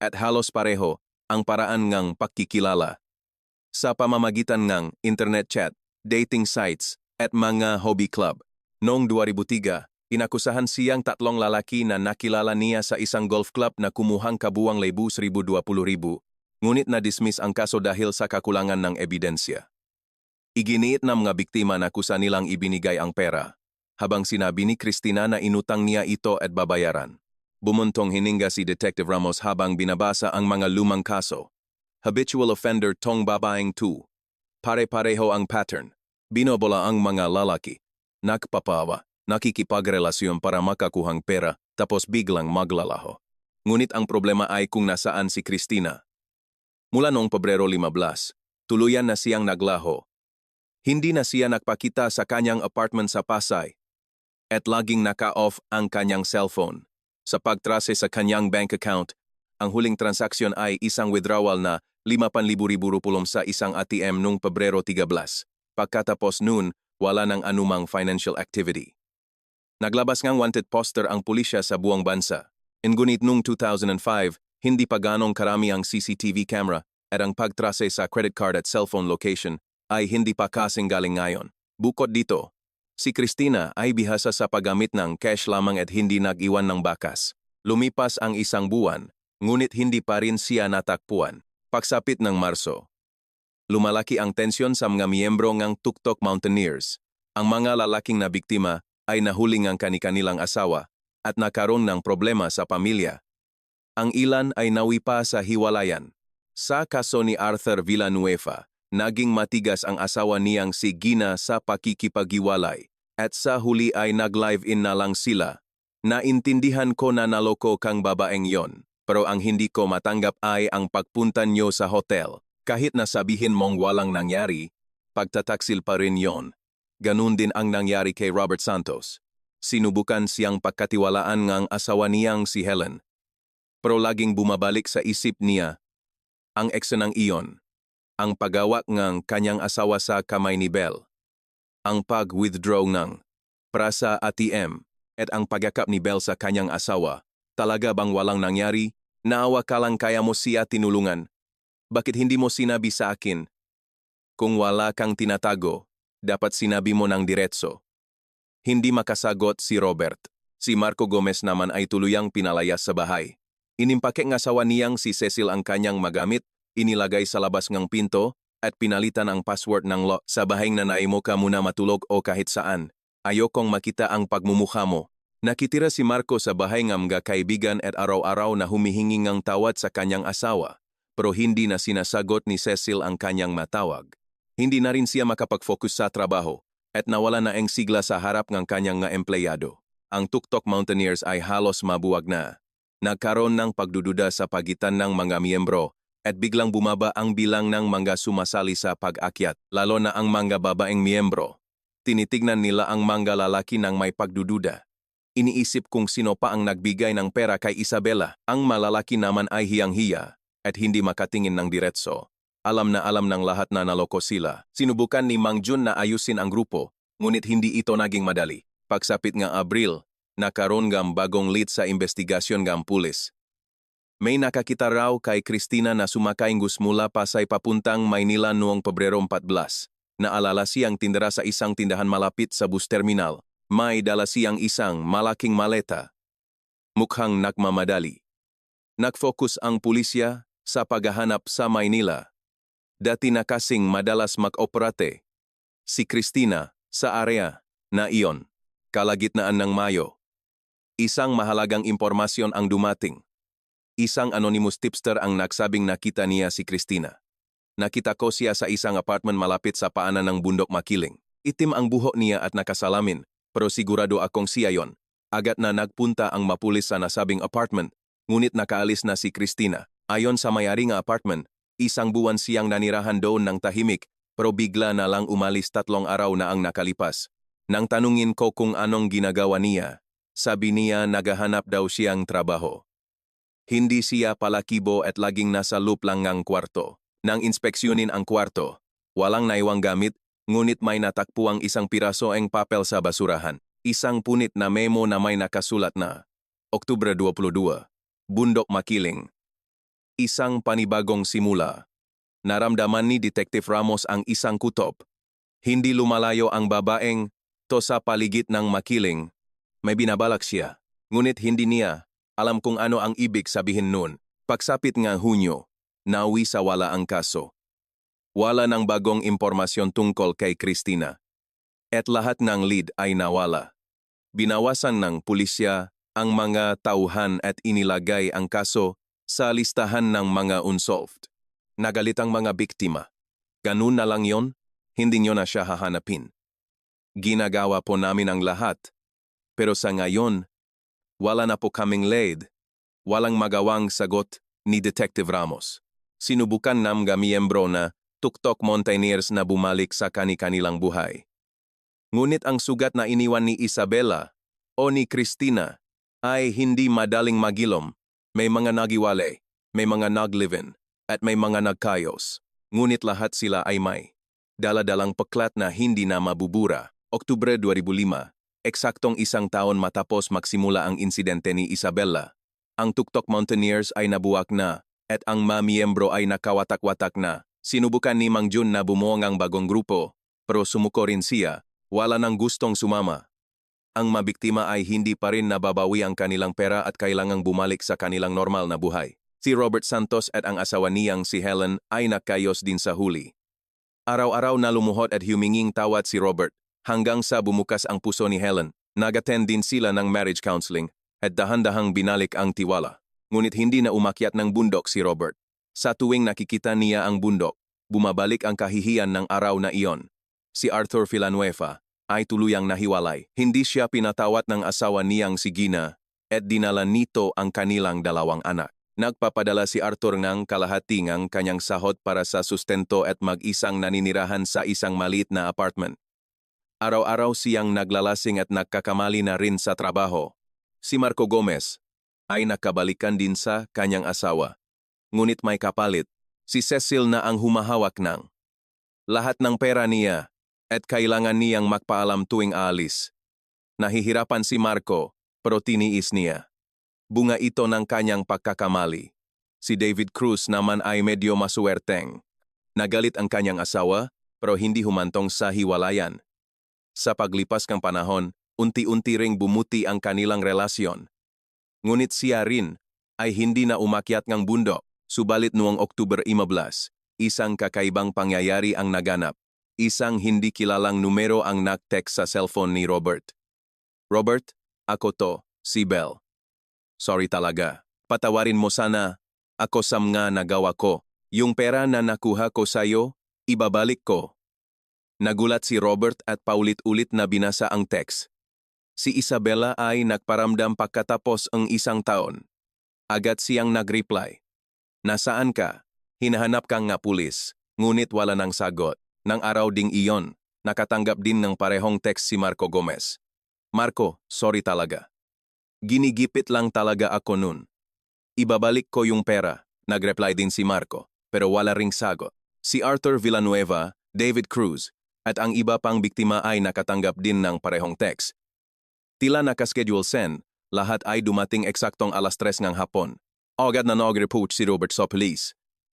At halos pareho ang paraan ng pagkikilala. Sa pamamagitan ng internet chat, dating sites, at mga hobby club. Noong 2003, inakusahan siyang 3 lalaki na nakilala niya sa isang golf club na kumuhang kabuang 1,020,000, ngunit na-dismiss ang kaso dahil sa kakulangan ng ebidensya. Iginiit ng mga biktima na kusa nilang ibinigay ang pera, habang sinabi ni Cristina na inutang niya ito at babayaran. Bumuntong hininga si Detective Ramos habang binabasa ang mga lumang kaso. Habitual offender tong babaeng 2. Pare-pareho ang pattern. Binobola ang mga lalaki. Nagpapawa, nakikipagrelasyon para makakuhang pera, tapos biglang maglalaho. Ngunit ang problema ay kung nasaan si Christina. Mula noong Pebrero 15, tuluyan na siyang naglaho. Hindi na siya nagpakita sa kanyang apartment sa Pasay at laging naka-off ang kanyang cellphone. Sa pagtrase sa kanyang bank account, ang huling transaksyon ay isang withdrawal na 5,000 rupulong sa isang ATM noong Pebrero 13. Pagkatapos noon, wala ng anumang financial activity. Naglabas ngang wanted poster ang pulisya sa buong bansa. Ngunit noong 2005, hindi pa ganong karami ang CCTV camera at ang pagtrase sa credit card at cellphone location ay hindi pa kasing galing ngayon. Bukod dito, si Christina ay bihasa sa paggamit ng cash lamang at hindi nag-iwan ng bakas. Lumipas ang isang buwan, ngunit hindi pa rin siya natakpuan. Pagsapit ng Marso, lumalaki ang tensyon sa mga miyembro ng Tuktok Mountaineers. Ang mga lalaking na biktima ay nahuling ang kani-kanilang asawa at nakaroon ng problema sa pamilya. Ang ilan ay nawi pa sa hiwalayan. Sa kaso ni Arthur Villanueva, naging matigas ang asawa niyang si Gina sa pakikipaghiwalay at sa huli ay nag-live-in na lang sila. Naintindihan ko na naloko kang babaeng yon, pero ang hindi ko matanggap ay ang pagpunta niyo sa hotel. Kahit nasabihin mong walang nangyari, pagtataksil pa rin yon. Ganun din ang nangyari kay Robert Santos. Sinubukan siyang pagkatiwalaan ng asawa niyang si Helen. Pero laging bumabalik sa isip niya ang eksenang iyon. Ang paggawak ng kanyang asawa sa kamay ni Bell, ang pag-withdraw ng prasa ATM, at ang pagyakap ni Bell sa kanyang asawa. Talaga bang walang nangyari? Naawa ka lang kaya mo siya tinulungan. Bakit hindi mo sinabi sa akin? Kung wala kang tinatago, dapat sinabi mo ng diretso. Hindi makasagot si Robert. Si Marco Gomez naman ay tuluyang pinalayas sa bahay. Inimpake ng asawa niyang si Cecil ang kanyang magamit, inilagay sa labas ng pinto, at pinalitan ang password ng lock. Sa bahay na naimo ka muna matulog o kahit saan. Ayokong makita ang pagmumukha mo. Nakitira si Marco sa bahay ng mga kaibigan at araw-araw na humihingi ng tawad sa kanyang asawa, pero hindi na sinasagot ni Cecil ang kanyang matawag. Hindi na rin siya makapag-focus sa trabaho at nawala na ang sigla sa harap ng kanyang nga empleyado. Ang Tuktok Mountaineers ay halos mabuwag na. Nagkaroon ng pagdududa sa pagitan ng mga miyembro at biglang bumaba ang bilang ng mga sumasali sa pag-akyat, lalo na ang mga babaeng miyembro. Tinitignan nila ang mga lalaki ng may pagdududa. Iniisip kung sino pa ang nagbigay ng pera kay Isabela. Ang malalaki naman ay hiyang-hiya at hindi makatingin ng diretso. Alam ng lahat na naloko sila. Sinubukan ni Mang Jun na ayusin ang grupo, ngunit hindi ito naging madali. Pagsapit ng Abril, nakaroon ng bagong lead sa investigasyon ng pulis. May nakakita raw kay Christina na sumakay bus mula Pasay papuntang Maynila noong Pebrero 14. Naalala siyang tindera sa isang tindahan malapit sa bus terminal. May dala siyang isang malaking maleta. Mukhang nagmamadali. Nag-focus ang pulisya sa paghahanap sa Maynila. Dati na kasing madalas mag-operate si Christina sa area na iyon. Kalagitnaan ng Mayo. Isang mahalagang impormasyon ang dumating. Isang anonymous tipster ang nagsabing nakita niya si Christina. Nakita ko siya sa isang apartment malapit sa paanan ng bundok Makiling. Itim ang buhok niya at nakasalamin, pero sigurado akong siya yon. Agad na nagpunta ang mapulis sa nasabing apartment, ngunit nakaalis na si Christina. Ayon sa may-ari ng apartment, isang buwan siyang nanirahan doon ng tahimik, pero bigla na lang umalis 3 araw na ang nakalipas. Nang tanungin ko kung anong ginagawa niya, sabi niya naghahanap daw siyang trabaho. Hindi siya palakibo at laging nasa loop lang ng kwarto. Nang inspeksyonin ang kwarto, walang naiwang gamit, ngunit may natakpuang isang piraso ang papel sa basurahan. Isang punit na memo na may nakasulat na Oktubre 22, Bundok Makiling. Isang panibagong simula. Naramdaman ni Detective Ramos ang isang kutob. Hindi lumalayo ang babaeng to sa paligid ng Makiling. May binabalak siya, ngunit hindi niya alam kung ano ang ibig sabihin nun. Pagsapit nga Hunyo, nawi sa wala ang kaso. Wala ng bagong impormasyon tungkol kay Christina. At lahat ng lead ay nawala. Binawasan ng pulisya ang mga tauhan at inilagay ang kaso sa listahan ng mga unsolved. Nagalit ang mga biktima. Ganun na lang yon, hindi nyo na siya hahanapin. Ginagawa po namin ang lahat. Pero sa ngayon, Wala na po kaming lead. Walang magawang sagot ni Detective Ramos. Sinubukan ng mga miyembro na tuktok mountaineers na bumalik sa kani-kanilang buhay. Ngunit ang sugat na iniwan ni Isabela o ni Christina ay hindi madaling magilom. May mga nagiwalay, may mga naglive-in, at may mga nagkayos. Ngunit lahat sila ay may daladalang paklat na hindi na mabubura. Oktubre 2005, eksaktong isang taon matapos magsimula ang insidente ni Isabela, ang tuktok mountaineers ay nabuwak na at ang mga miyembro ay nakawatak-watak na. Sinubukan ni Mang Jun na bumuo ang bagong grupo, pero sumuko rin siya, wala nang gustong sumama. Ang mabiktima ay hindi pa rin nababawi ang kanilang pera at kailangang bumalik sa kanilang normal na buhay. Si Robert Santos at ang asawa niyang si Helen ay nakayos din sa huli. Araw-araw na lumuhod at huminging tawad si Robert, hanggang sa bumukas ang puso ni Helen. Nag-attend din sila ng marriage counseling at dahan-dahang binalik ang tiwala. Ngunit hindi na umakyat ng bundok si Robert. Sa tuwing nakikita niya ang bundok, bumabalik ang kahihiyan ng araw na iyon. Si Arthur Villanueva ay tuluyang nahiwalay. Hindi siya pinatawat ng asawa niyang si Gina at dinala nito ang kanilang dalawang anak. Nagpapadala si Arthur ng kalahati ng kanyang sahod para sa sustento at mag-isang naninirahan sa isang maliit na apartment. Araw-araw siyang naglalasing at nagkakamali na rin sa trabaho. Si Marco Gomez ay nakabalikan din sa kanyang asawa. Ngunit may kapalit, si Cecil na ang humahawak ng lahat ng pera niya at kailangan niyang magpaalam tuwing aalis. Nahihirapan si Marco, pero tiniis niya. Bunga ito ng kanyang pagkakamali. Si David Cruz naman ay medyo masuwerteng. Nagalit ang kanyang asawa, pero hindi humantong sa hiwalayan. Sa paglipas ng panahon, unti-unti ring bumuti ang kanilang relasyon. Ngunit siya rin ay hindi na umakyat ng bundok. Subalit noong Oktubre 15, isang kakaibang pangyayari ang naganap. Isang hindi kilalang numero ang nag-text sa cellphone ni Robert. Robert, ako to, si Belle. Sorry talaga. Patawarin mo sana. Ako sa mga nagawa ko. Yung pera na nakuha ko sa'yo, ibabalik ko. Nagulat si Robert at paulit-ulit na binasa ang text. Si Isabela ay nagparamdam pagkatapos ang isang taon. Agad siyang nag-reply. Nasaan ka? Hinahanap kang nga pulis, ngunit wala nang sagot. Nang araw ding iyon, nakatanggap din ng parehong text si Marco Gomez. Marco, sorry talaga. Ginigipit lang talaga ako nun. Ibabalik ko yung pera, nag-reply din si Marco, pero wala ring sagot. Si Arthur Villanueva, David Cruz, at ang iba pang biktima ay nakatanggap din ng parehong text. Tila nakaschedule send, lahat ay dumating eksaktong alas 3 ng hapon. Agad na nag-report si Robert sa police.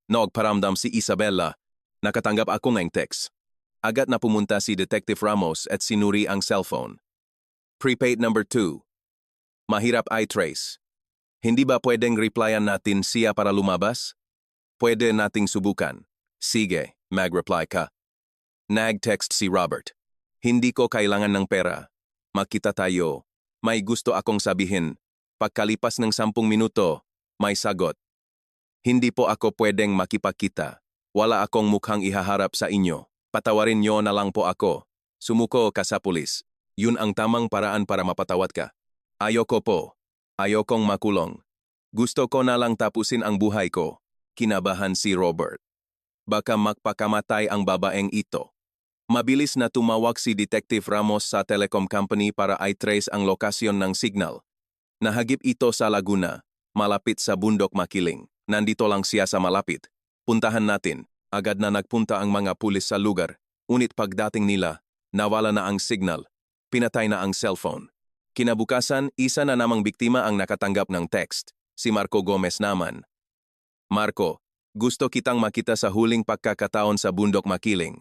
Nagparamdam si Isabela, nakatanggap ako ng text. Agad na pumunta si Detective Ramos at sinuri ang cellphone. Prepaid number 2. Mahirap i-trace. Hindi ba pwedeng replyan natin siya para lumabas? Pwede nating subukan. Sige, mag-reply ka. Nag-text si Robert. Hindi ko kailangan ng pera. Makita tayo. May gusto akong sabihin. Pagkalipas ng 10 minuto, may sagot. Hindi po ako pwedeng makipagkita. Wala akong mukhang ihaharap sa inyo. Patawarin niyo na lang po ako. Sumuko ka sa pulis. Yun ang tamang paraan para mapatawad ka. Ayoko po. Ayokong makulong. Gusto ko na lang tapusin ang buhay ko. Kinabahan si Robert. Baka magpakamatay ang babaeng ito. Mabilis na tumawag si Detective Ramos sa telecom company para i-trace ang lokasyon ng signal. Nahagip ito sa Laguna, malapit sa Bundok Makiling. Nandito lang siya sa malapit. Puntahan natin. Agad na nagpunta ang mga pulis sa lugar. Ngunit pagdating nila, nawala na ang signal. Pinatay na ang cellphone. Kinabukasan, isa na namang biktima ang nakatanggap ng text. Si Marco Gomez naman. Marco, gusto kitang makita sa huling pagkakataon sa Bundok Makiling.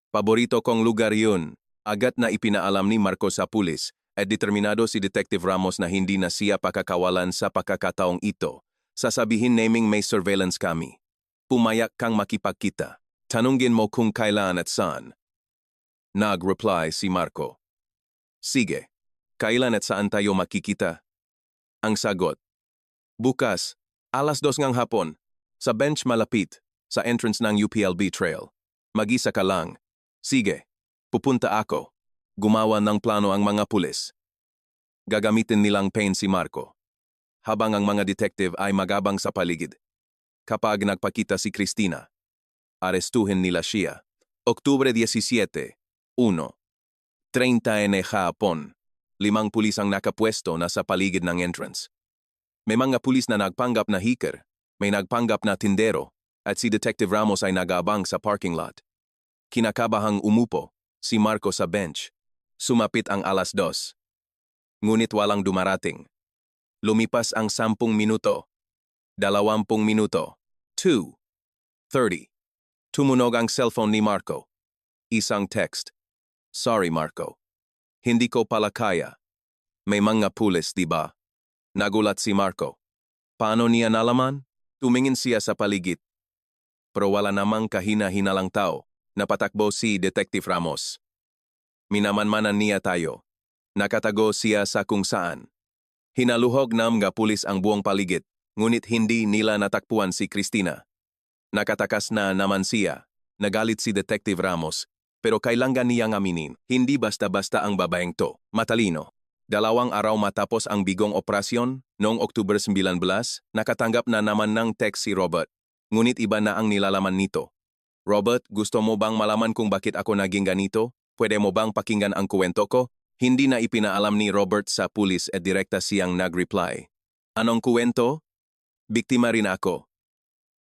Paborito kong lugar yun. Agad na ipinaalam ni Marco sa pulis at determinado si Detective Ramos na hindi na siya pakakawalan sa pagkakataong ito. Sasabihin naming may surveillance kami. Pumayak kang makipagkita. Tanungin mo kung kailan at saan. Nag-reply si Marco. Sige. Kailan at saan tayo makikita? Ang sagot. Bukas, alas 2 ng hapon, sa bench malapit, sa entrance ng UPLB Trail. Mag-isa ka lang. Sige, pupunta ako. Gumawa ng plano ang mga pulis. Gagamitin nilang pain si Marco. Habang ang mga detective ay magabang sa paligid. Kapag nagpakita si Cristina, arestuhin nila siya. Oktubre 17, 1:30 hapon. 5 pulis ang nakapwesto na sa paligid ng entrance. May mga pulis na nagpanggap na hiker, may nagpanggap na tindero, at si Detective Ramos ay nag-aabang sa parking lot. Kinakabahang umupo si Marco sa bench. Sumapit ang 2:00. Ngunit walang dumarating. Lumipas ang 10 minuto, 20 minuto, 2:30. Tumunog ang cellphone ni Marco. Isang text. Sorry Marco. Hindi ko pala kaya. May mga pulis, di ba? Nagulat si Marco. Paano niya nalaman? Tumingin siya sa paligid. Pero wala namang kahina-hinalang tao. Napatakbo si Detective Ramos. Minamanmanan niya tayo. Nakatago siya sa kung saan. Hinaluhog ng mga pulis ang buong paligid, ngunit hindi nila natakpuan si Cristina. Nakatakas na naman siya. Nagalit si Detective Ramos. Pero kailangan niyang aminin, hindi basta-basta ang babaeng to. Matalino. 2 araw matapos ang bigong operasyon, noong Oktubre 19, nakatanggap na naman ng text si Robert. Ngunit iba na ang nilalaman nito. Robert, gusto mo bang malaman kung bakit ako naging ganito? Pwede mo bang pakinggan ang kwento ko? Hindi na ipinaalam ni Robert sa pulis at direkta siyang nag-reply. Anong kwento? Biktima rin ako.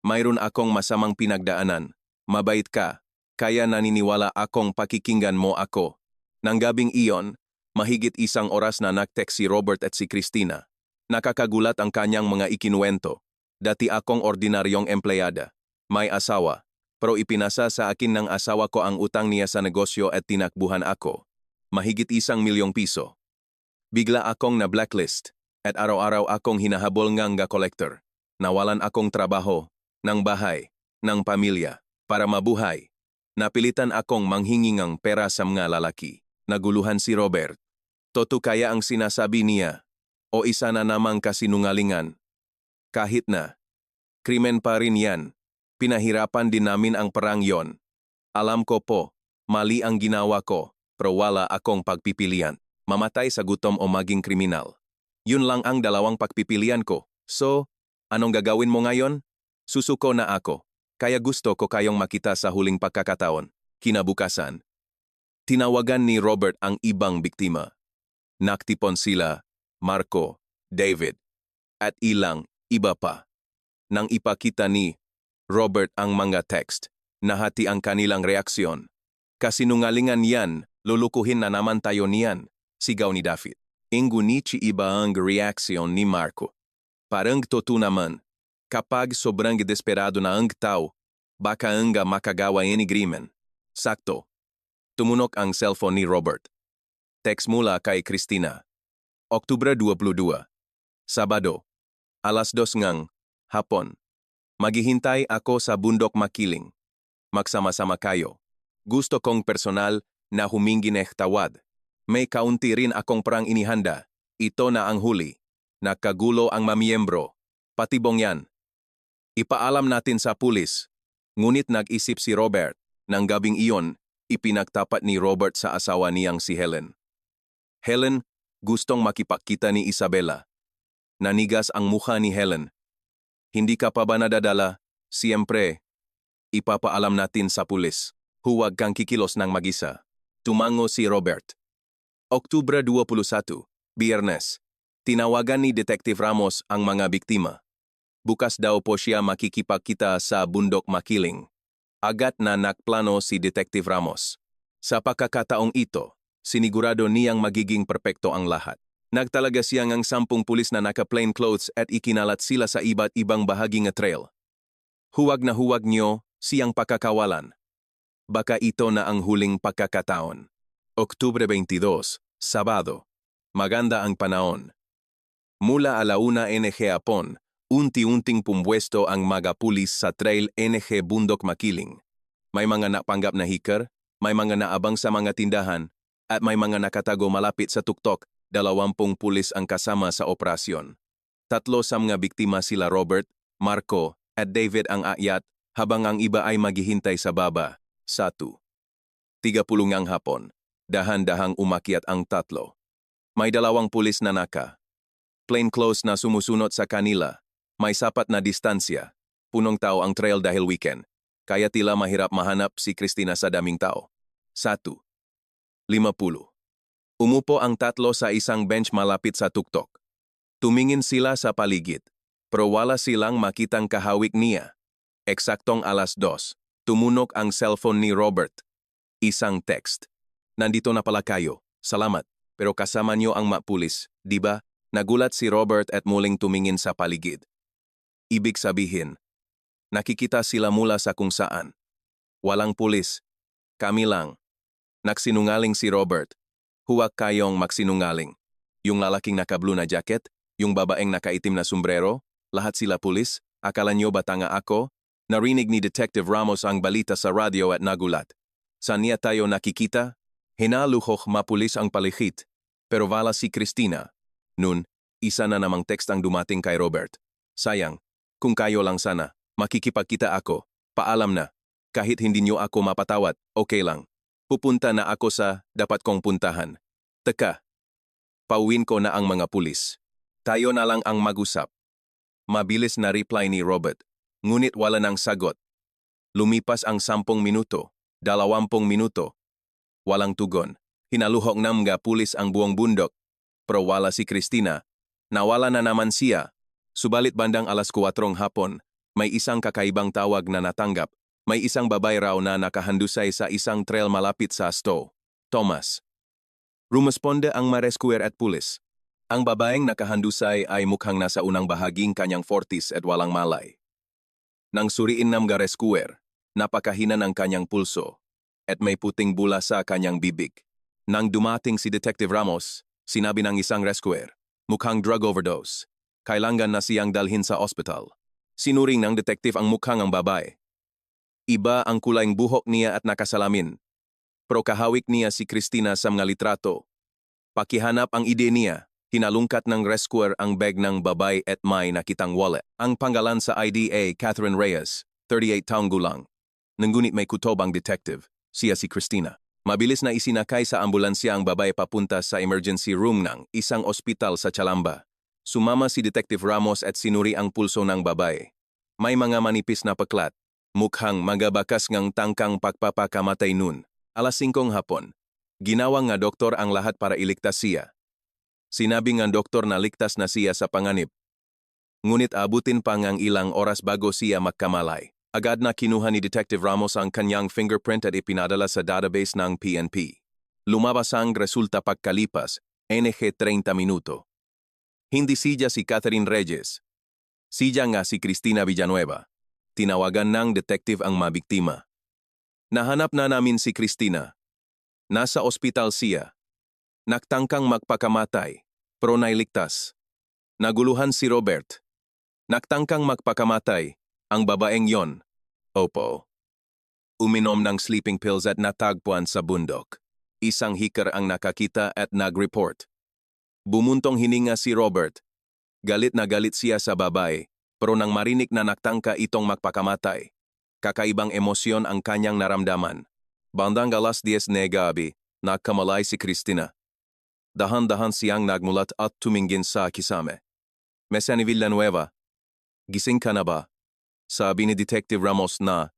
Mayroon akong masamang pinagdaanan. Mabait ka. Kaya naniniwala akong pakikinggan mo ako. Nang gabing iyon, mahigit 1 oras na nag-text si Robert at si Cristina. Nakakagulat ang kanyang mga ikinuwento. Dati akong ordinaryong empleyada. May asawa. Pero ipinasa sa akin ng asawa ko ang utang niya sa negosyo at tinakbuhan ako. Mahigit 1 milyong piso. Bigla akong na-blacklist at araw-araw akong hinahabol ngang collector. Nawalan akong trabaho, ng bahay, ng pamilya, para mabuhay. Napilitan akong manghingi ng pera sa mga lalaki. Naguluhan si Robert. Toto kaya ang sinasabi niya o isa na namang kasinungalingan. Kahit na. Krimen pa rin yan. Pinahirapan din namin ang perang yon. Alam ko po, mali ang ginawa ko, pero wala akong pagpipilian. Mamatay sa gutom o maging kriminal. Yun lang ang 2 pagpipilian ko. So, anong gagawin mo ngayon? Susuko na ako. Kaya gusto ko kayong makita sa huling pagkakataon. Kinabukasan. Tinawagan ni Robert ang ibang biktima. Naktipon sila, Marco, David, at ilang iba pa. Nang ipakita ni Robert ang mga text, nahati ang kanilang reaksyon. Kasinungalingan yan, lulukuhin na naman tayo niyan, sigaw ni David. Ngunit iba ang reaksyon ni Marco. Parang totoo naman. Kapag sobrang desperado na ang tao, baka nga makagawa ni krimen. Sakto. Tumunog ang cellphone ni Robert. Text mula kay Cristina. Oktubre 22. Sabado. 2:00 ngang hapon. Maghihintay ako sa bundok Makiling. Magsama-sama kayo. Gusto kong personal na humingi ng tawad. May kaunti rin akong perang inihanda. Ito na ang huli. Nakagulo ang mamiyembro. Patibong yan. Ipaalam natin sa pulis. Ngunit nag-isip si Robert. Nang gabing iyon, ipinagtapat ni Robert sa asawa niyang si Helen. Helen, gustong makipagkita ni Isabela. Nanigas ang mukha ni Helen. Hindi ka pa ba nadadala? Siyempre. Ipapaalam natin sa pulis. Huwag kang kikilos ng mag-isa. Tumango si Robert. Oktubre 21, Biyernes. Tinawagan ni Detective Ramos ang mga biktima. Bukas daw po siya makikipagkita sa bundok Makiling. Agad na nakplano si Detective Ramos. Sa pagkakataong ito, sinigurado niyang magiging perpekto ang lahat. Nagtalaga siya ng 10 pulis na naka-plain clothes at ikinalat sila sa iba't ibang bahagi ng trail. Huwag na huwag niyo siyang pakakawalan. Baka ito na ang huling pagkakataon. Oktubre 22, Sabado. Maganda ang panahon. Mula 1:00 NG hapon, unti-unting pumwesto ang mga pulis sa trail NG Bundok Makiling. May mga napanggap na hiker, may mga naabang sa mga tindahan, at may mga nakatago malapit sa tuktok. 20 pulis ang kasama sa operasyon. 3 sa mga biktima sila Robert, Marco, at David ang akyat, habang ang iba ay maghihintay sa baba. 1:30 ngang hapon. Dahan-dahang umakyat ang 3. May 2 pulis na plainclothes na sumusunod sa kanila. May sapat na distansya. Punong tao ang trail dahil weekend. Kaya tila mahirap mahanap si Christina sa daming tao. 1. 50. Umupo ang 3 sa isang bench malapit sa tuktok. Tumingin sila sa paligid. Pero wala silang makitang kahawig niya. Eksaktong 2:00. Tumunog ang cellphone ni Robert. Isang text. Nandito na pala kayo. Salamat. Pero kasama niyo ang pulis, di ba? Nagulat si Robert at muling tumingin sa paligid. Ibig sabihin, nakikita sila mula sa kung saan. Walang pulis. Kami lang. Nagsinungaling si Robert. Huwag kayong magsinungaling. Yung lalaking naka-blue na jacket, yung babaeng nakaitim na sombrero, lahat sila pulis. Akala niyo ba tanga ako? Narinig ni Detective Ramos ang balita sa radyo at nagulat. Saan niya tayo nakikita? Hinaluhok mapulis ang paligid. Pero wala si Christina. Nun, isa na namang text ang dumating kay Robert. Sayang, kung kayo lang sana, makikipagkita ako. Paalam na. Kahit hindi niyo ako mapatawad, okay lang. Pupunta na ako sa dapat kong puntahan. Teka, pauwin ko na ang mga pulis. Tayo na lang ang mag-usap. Mabilis na reply ni Robert. Ngunit wala nang sagot. Lumipas ang 10 minuto, 20 minuto. Walang tugon. Hinaluhok ng mga pulis ang buong bundok. Pero wala si Christina. Nawala na naman siya. Subalit bandang 4:00 hapon, may isang kakaibang tawag na natanggap. May isang babae raw na nakahandusay sa isang trail malapit sa Stowe. Thomas. Rumasponde ang marescuer at pulis. Ang babaeng nakahandusay ay mukhang nasa unang bahaging kanyang 40s at walang malay. Nang suriin ng rescuer, napakahina ng kanyang pulso at may puting bula sa kanyang bibig. Nang dumating si Detective Ramos, sinabi ng isang rescuer, mukhang drug overdose. Kailangan na siyang dalhin sa ospital. Sinuring ng detective ang mukhang ang babae. Iba ang kulay ng buhok niya at nakasalamin. Pero kahawik niya si Christina sa mga litrato. Pakihanap ang ide niya, hinalungkat ng rescuer ang bag ng babae at may nakitang wallet. Ang pangalan sa IDA, Catherine Reyes, 38 taong gulang. Ngunit may kutob ang detective, siya si Christina. Mabilis na isinakay sa ambulansya ang babae papunta sa emergency room ng isang ospital sa Chalamba. Sumama si Detective Ramos at sinuri ang pulso ng babae. May mga manipis na paklat. Mukhang magabakas ngang tangkang pagpapakamatay nun. 5:00 hapon. Ginawa nga doktor ang lahat para iligtas siya. Sinabi nga doktor na ligtas na siya sa panganib. Ngunit abutin pa ngang ilang oras bago siya magkamalay. Agad na kinuha ni Detective Ramos ang kanyang fingerprint at ipinadala sa database ng PNP. Lumabas ang resulta pagkalipas, NG 30 minuto. Hindi siya si Catherine Reyes. Siya nga si Christina Villanueva. Tinawagan ng detective ang mabiktima. Nahanap na namin si Christina. Nasa ospital siya. Nagtangkang magpakamatay, pero nailigtas. Naguluhan si Robert. Nagtangkang magpakamatay. Ang babaeng yon, opo. Uminom ng sleeping pills at natagpuan sa bundok. Isang hiker ang nakakita at nag-report. Bumuntong hininga si Robert. Galit na galit siya sa babae, pero nang marinig na nagtangka itong magpakamatay, kakaibang emosyon ang kanyang naramdaman. Bandang 10:00 na gabi, nagkamalay si Christina. Dahan-dahan siyang nagmulat at tumingin sa kisame. Mesa ni Villanueva, gising ka na ba? Sabi ni Detective Ramos na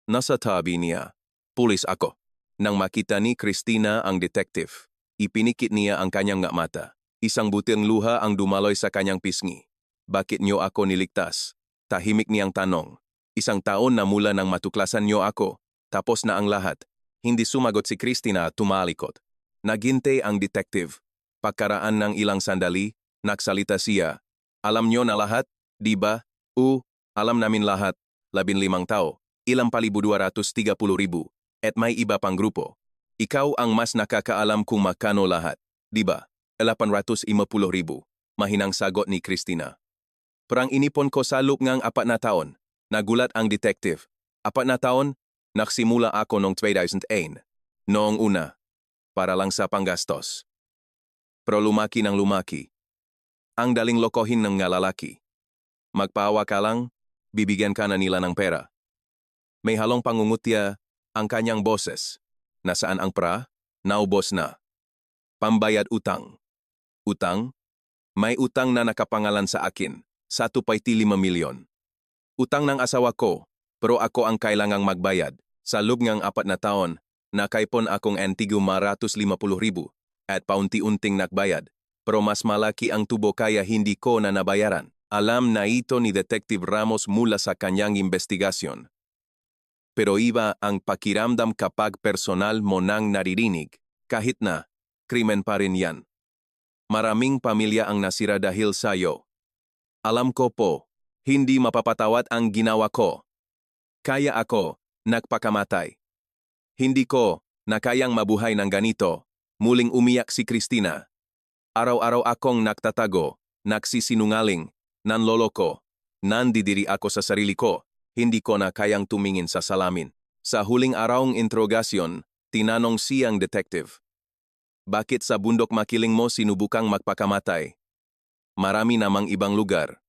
nasa tabi niya. Pulis ako. Nang makita ni Christina ang detective, ipinikit niya ang kanyang mata. Isang butil luha ang dumaloy sa kanyang pisngi. Bakit niyo ako niligtas? Tahimik niyang tanong. 1 taon na mula nang matuklasan niyo ako. Tapos na ang lahat. Hindi sumagot si Christina at tumalikod. Naghintay ang detective. Pagkaraan ng ilang sandali, nagsalita siya. Alam niyo na lahat, di ba? Alam namin lahat, 15 tao, ilang 230,000, at may iba pang grupo. Ikaw ang mas nakakaalam kung magkano lahat, di ba? 850,000, mahinang sagot ni Christina. Perang inipon ko sa loob ng 4 na taon, nagulat ang detective. 4 na taon, nagsimula ako noong 2008, noong una, para lang sa panggastos. Pero lumaki ng lumaki. Ang daling lokohin ng nga lalaki. Magpaawa ka lang, bibigyan ka na nila ng pera. May halong pangungutya ang kanyang boses. Nasaan ang pra? Naubos na. Pambayad utang. Utang? May utang na nakapangalan sa akin, 1.5 milyon. Utang ng asawa ko, pero ako ang kailangang magbayad. Sa loob ng 4 na taon, nakaipon akong entigo 150,000 at paunti-unting nakbayad. Pero mas malaki ang tubo kaya hindi ko na nabayaran. Alam na ito ni Detective Ramos mula sa kanyang investigasyon. Pero iba ang pakiramdam kapag personal mo nang naririnig, kahit na krimen pa rin yan. Maraming pamilya ang nasira dahil sa'yo. Alam ko po, hindi mapapatawad ang ginawa ko. Kaya ako, nagpakamatay. Hindi ko na kayang mabuhay ng ganito. Muling umiyak si Christina. Araw-araw akong nagtatago, nagsisinungaling, nanloloko, nandidiri ako sa sarili ko. Hindi ko na kayang tumingin sa salamin. Sa huling arawng interogasyon, tinanong siyang detective. Bakit sa bundok makiling mo sinubukang magpakamatay? Marami namang ibang lugar.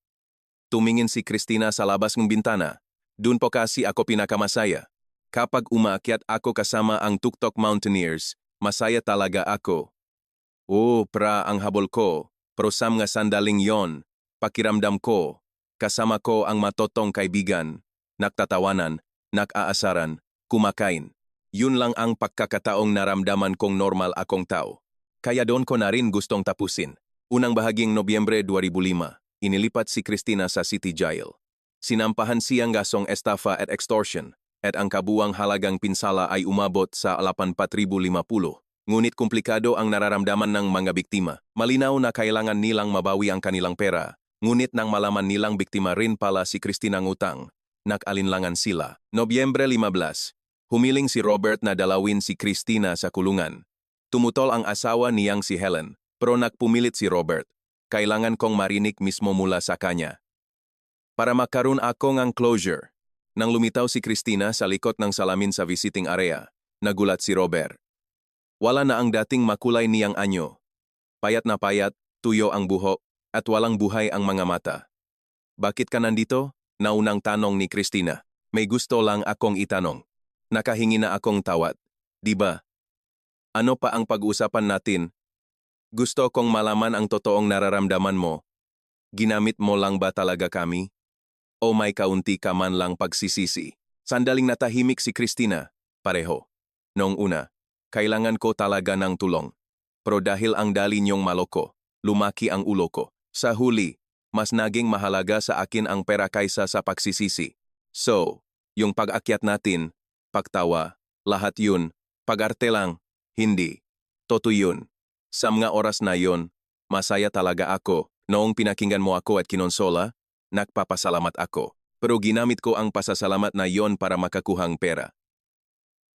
Tumingin si Christina sa labas ng bintana. Dun po kasi ako pinakamasaya. Kapag umaakyat ako kasama ang Tuktok Mountaineers, masaya talaga ako. Ang habol ko, pero sa mga sandaling yon, pakiramdam ko, kasama ko ang matotong kaibigan, nagtatawanan, nag-aasaran, kumakain. Yun lang ang pagkakataong naramdaman kong normal akong tao. Kaya doon ko na rin gustong tapusin. Unang bahaging Nobyembre 2005, inilipat si Christina sa City Jail. Sinampahan siyang gasong estafa at extortion, at ang kabuang halagang pinsala ay umabot sa 84,050. Ngunit komplikado ang nararamdaman ng mga biktima. Malinaw na kailangan nilang mabawi ang kanilang pera, ngunit nang malaman nilang biktima rin pala si Christina ng utang, nag-alinlangan sila. Nobyembre 15, humiling si Robert na dalawin si Christina sa kulungan. Tumutol ang asawa niyang si Helen, pero nagpumilit si Robert. Kailangan kong marinig mismo mula sa kanya. Para makaroon ako ng closure. Nang lumitaw si Christina sa likod ng salamin sa visiting area, nagulat si Robert. Wala na ang dating makulay niyang anyo. Payat na payat, tuyo ang buhok, at walang buhay ang mga mata. Bakit ka nandito? Naunang tanong ni Christina. May gusto lang akong itanong. Nakahingi na akong tawad. Diba? Ano pa ang pag-usapan natin? Gusto kong malaman ang totoong nararamdaman mo. Ginamit mo lang ba talaga kami? O may kaunti ka man lang pagsisisi? Sandaling natahimik si Christina. Pareho. Noong una, kailangan ko talaga ng tulong. Pero dahil ang dali niyong maloko, lumaki ang ulo ko. Sa huli, mas naging mahalaga sa akin ang pera kaysa sa pagsisisi. So, yung pag-akyat natin, pagtawa, lahat yun, pag-arte lang, hindi. Totoo yun. Sa mga oras na yun, masaya talaga ako. Noong pinakinggan mo ako at kinonsola, nagpapasalamat ako. Pero ginamit ko ang pasasalamat na yon para makakuhang pera.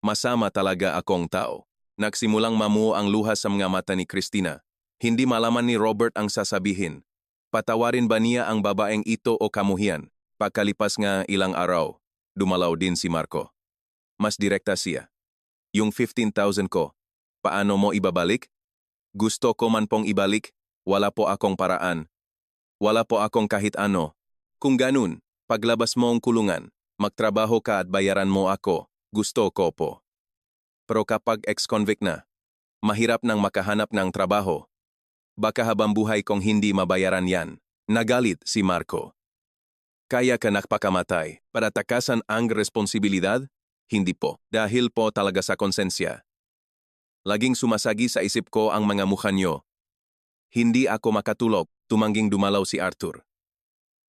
Masama talaga akong tao. Nagsimulang mamuo ang luha sa mga mata ni Christina. Hindi malaman ni Robert ang sasabihin. Patawarin ba niya ang babaeng ito o kamuhian? Pagkalipas nga ilang araw, dumalaw din si Marco. Mas direkta siya. Yung 15,000 ko, paano mo ibabalik? Gusto ko man pong ibalik, wala po akong paraan. Wala po akong kahit ano. Kung ganun, paglabas mo ang kulungan, magtrabaho ka at bayaran mo ako. Gusto ko po. Pero kapag ex-convict na, mahirap nang makahanap ng trabaho. Baka habang buhay kong hindi mabayaran yan. Nagalit si Marco. Kaya ka nakpakamatay para takasan ang responsibilidad? Hindi po. Dahil po talaga sa konsensya. Laging sumasagi sa isip ko ang mga mukha nyo. Hindi ako makatulog, tumangging dumalaw si Arthur.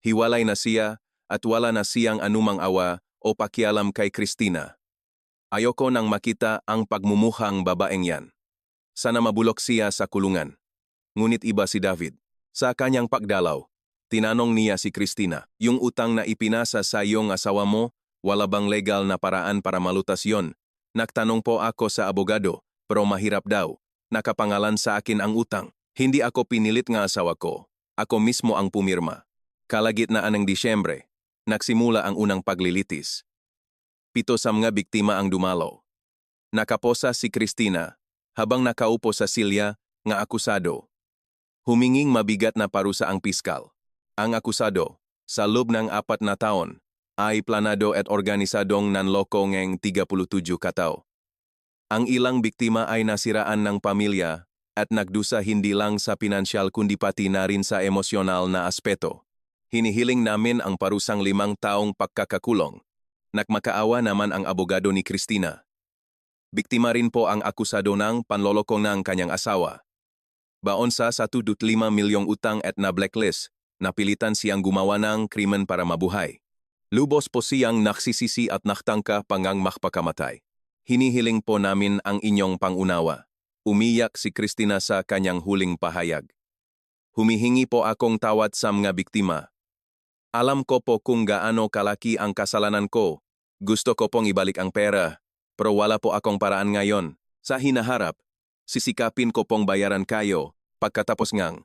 Hiwalay na siya at wala na siyang anumang awa o pakialam kay Christina. Ayoko nang makita ang pagmumuhang babaeng yan. Sana mabulok siya sa kulungan. Ngunit iba si David. Sa kanyang pagdalaw, tinanong niya si Christina, yung utang na ipinasa sa iyong asawa mo, wala bang legal na paraan para malutas yon? Nagtanong po ako sa abogado, pero mahirap daw. Nakapangalan sa akin ang utang. Hindi ako pinilit ng asawa ko. Ako mismo ang pumirma. Kalagitnaan ng Disyembre, nagsimula ang unang paglilitis. 7 sa mga biktima ang dumalaw. Nakaposa si Christina habang nakaupo sa silya nga akusado. Huminging mabigat na parusa ang piskal. Ang akusado, sa loob ng 4 na taon, ay planado at organisadong nanloko ng 37 katao. Ang ilang biktima ay nasiraan ng pamilya, at nagdusa hindi lang sa pinansyal kundi pati na rin sa emosyonal na aspeto. Hinihiling namin ang parusang 5 taong pagkakakulong. Nakmakaawa naman ang abogado ni Christina. Biktima rin po ang akusado ng panloloko ng kanyang asawa. Baon sa 1.5 milyong utang at na blacklist, napilitan siyang gumawa ng krimen para mabuhay. Lubos po siyang naksisisi at naktangka pangang makpakamatay. Hinihiling po namin ang inyong pangunawa. Umiyak si Christina sa kanyang huling pahayag. Humihingi po akong tawad sa mga biktima. Alam ko po kung gaano kalaki ang kasalanan ko. Gusto ko pong ibalik ang pera, pero wala po akong paraan ngayon. Sa hinaharap, sisikapin ko pong bayaran kayo pagkatapos ngang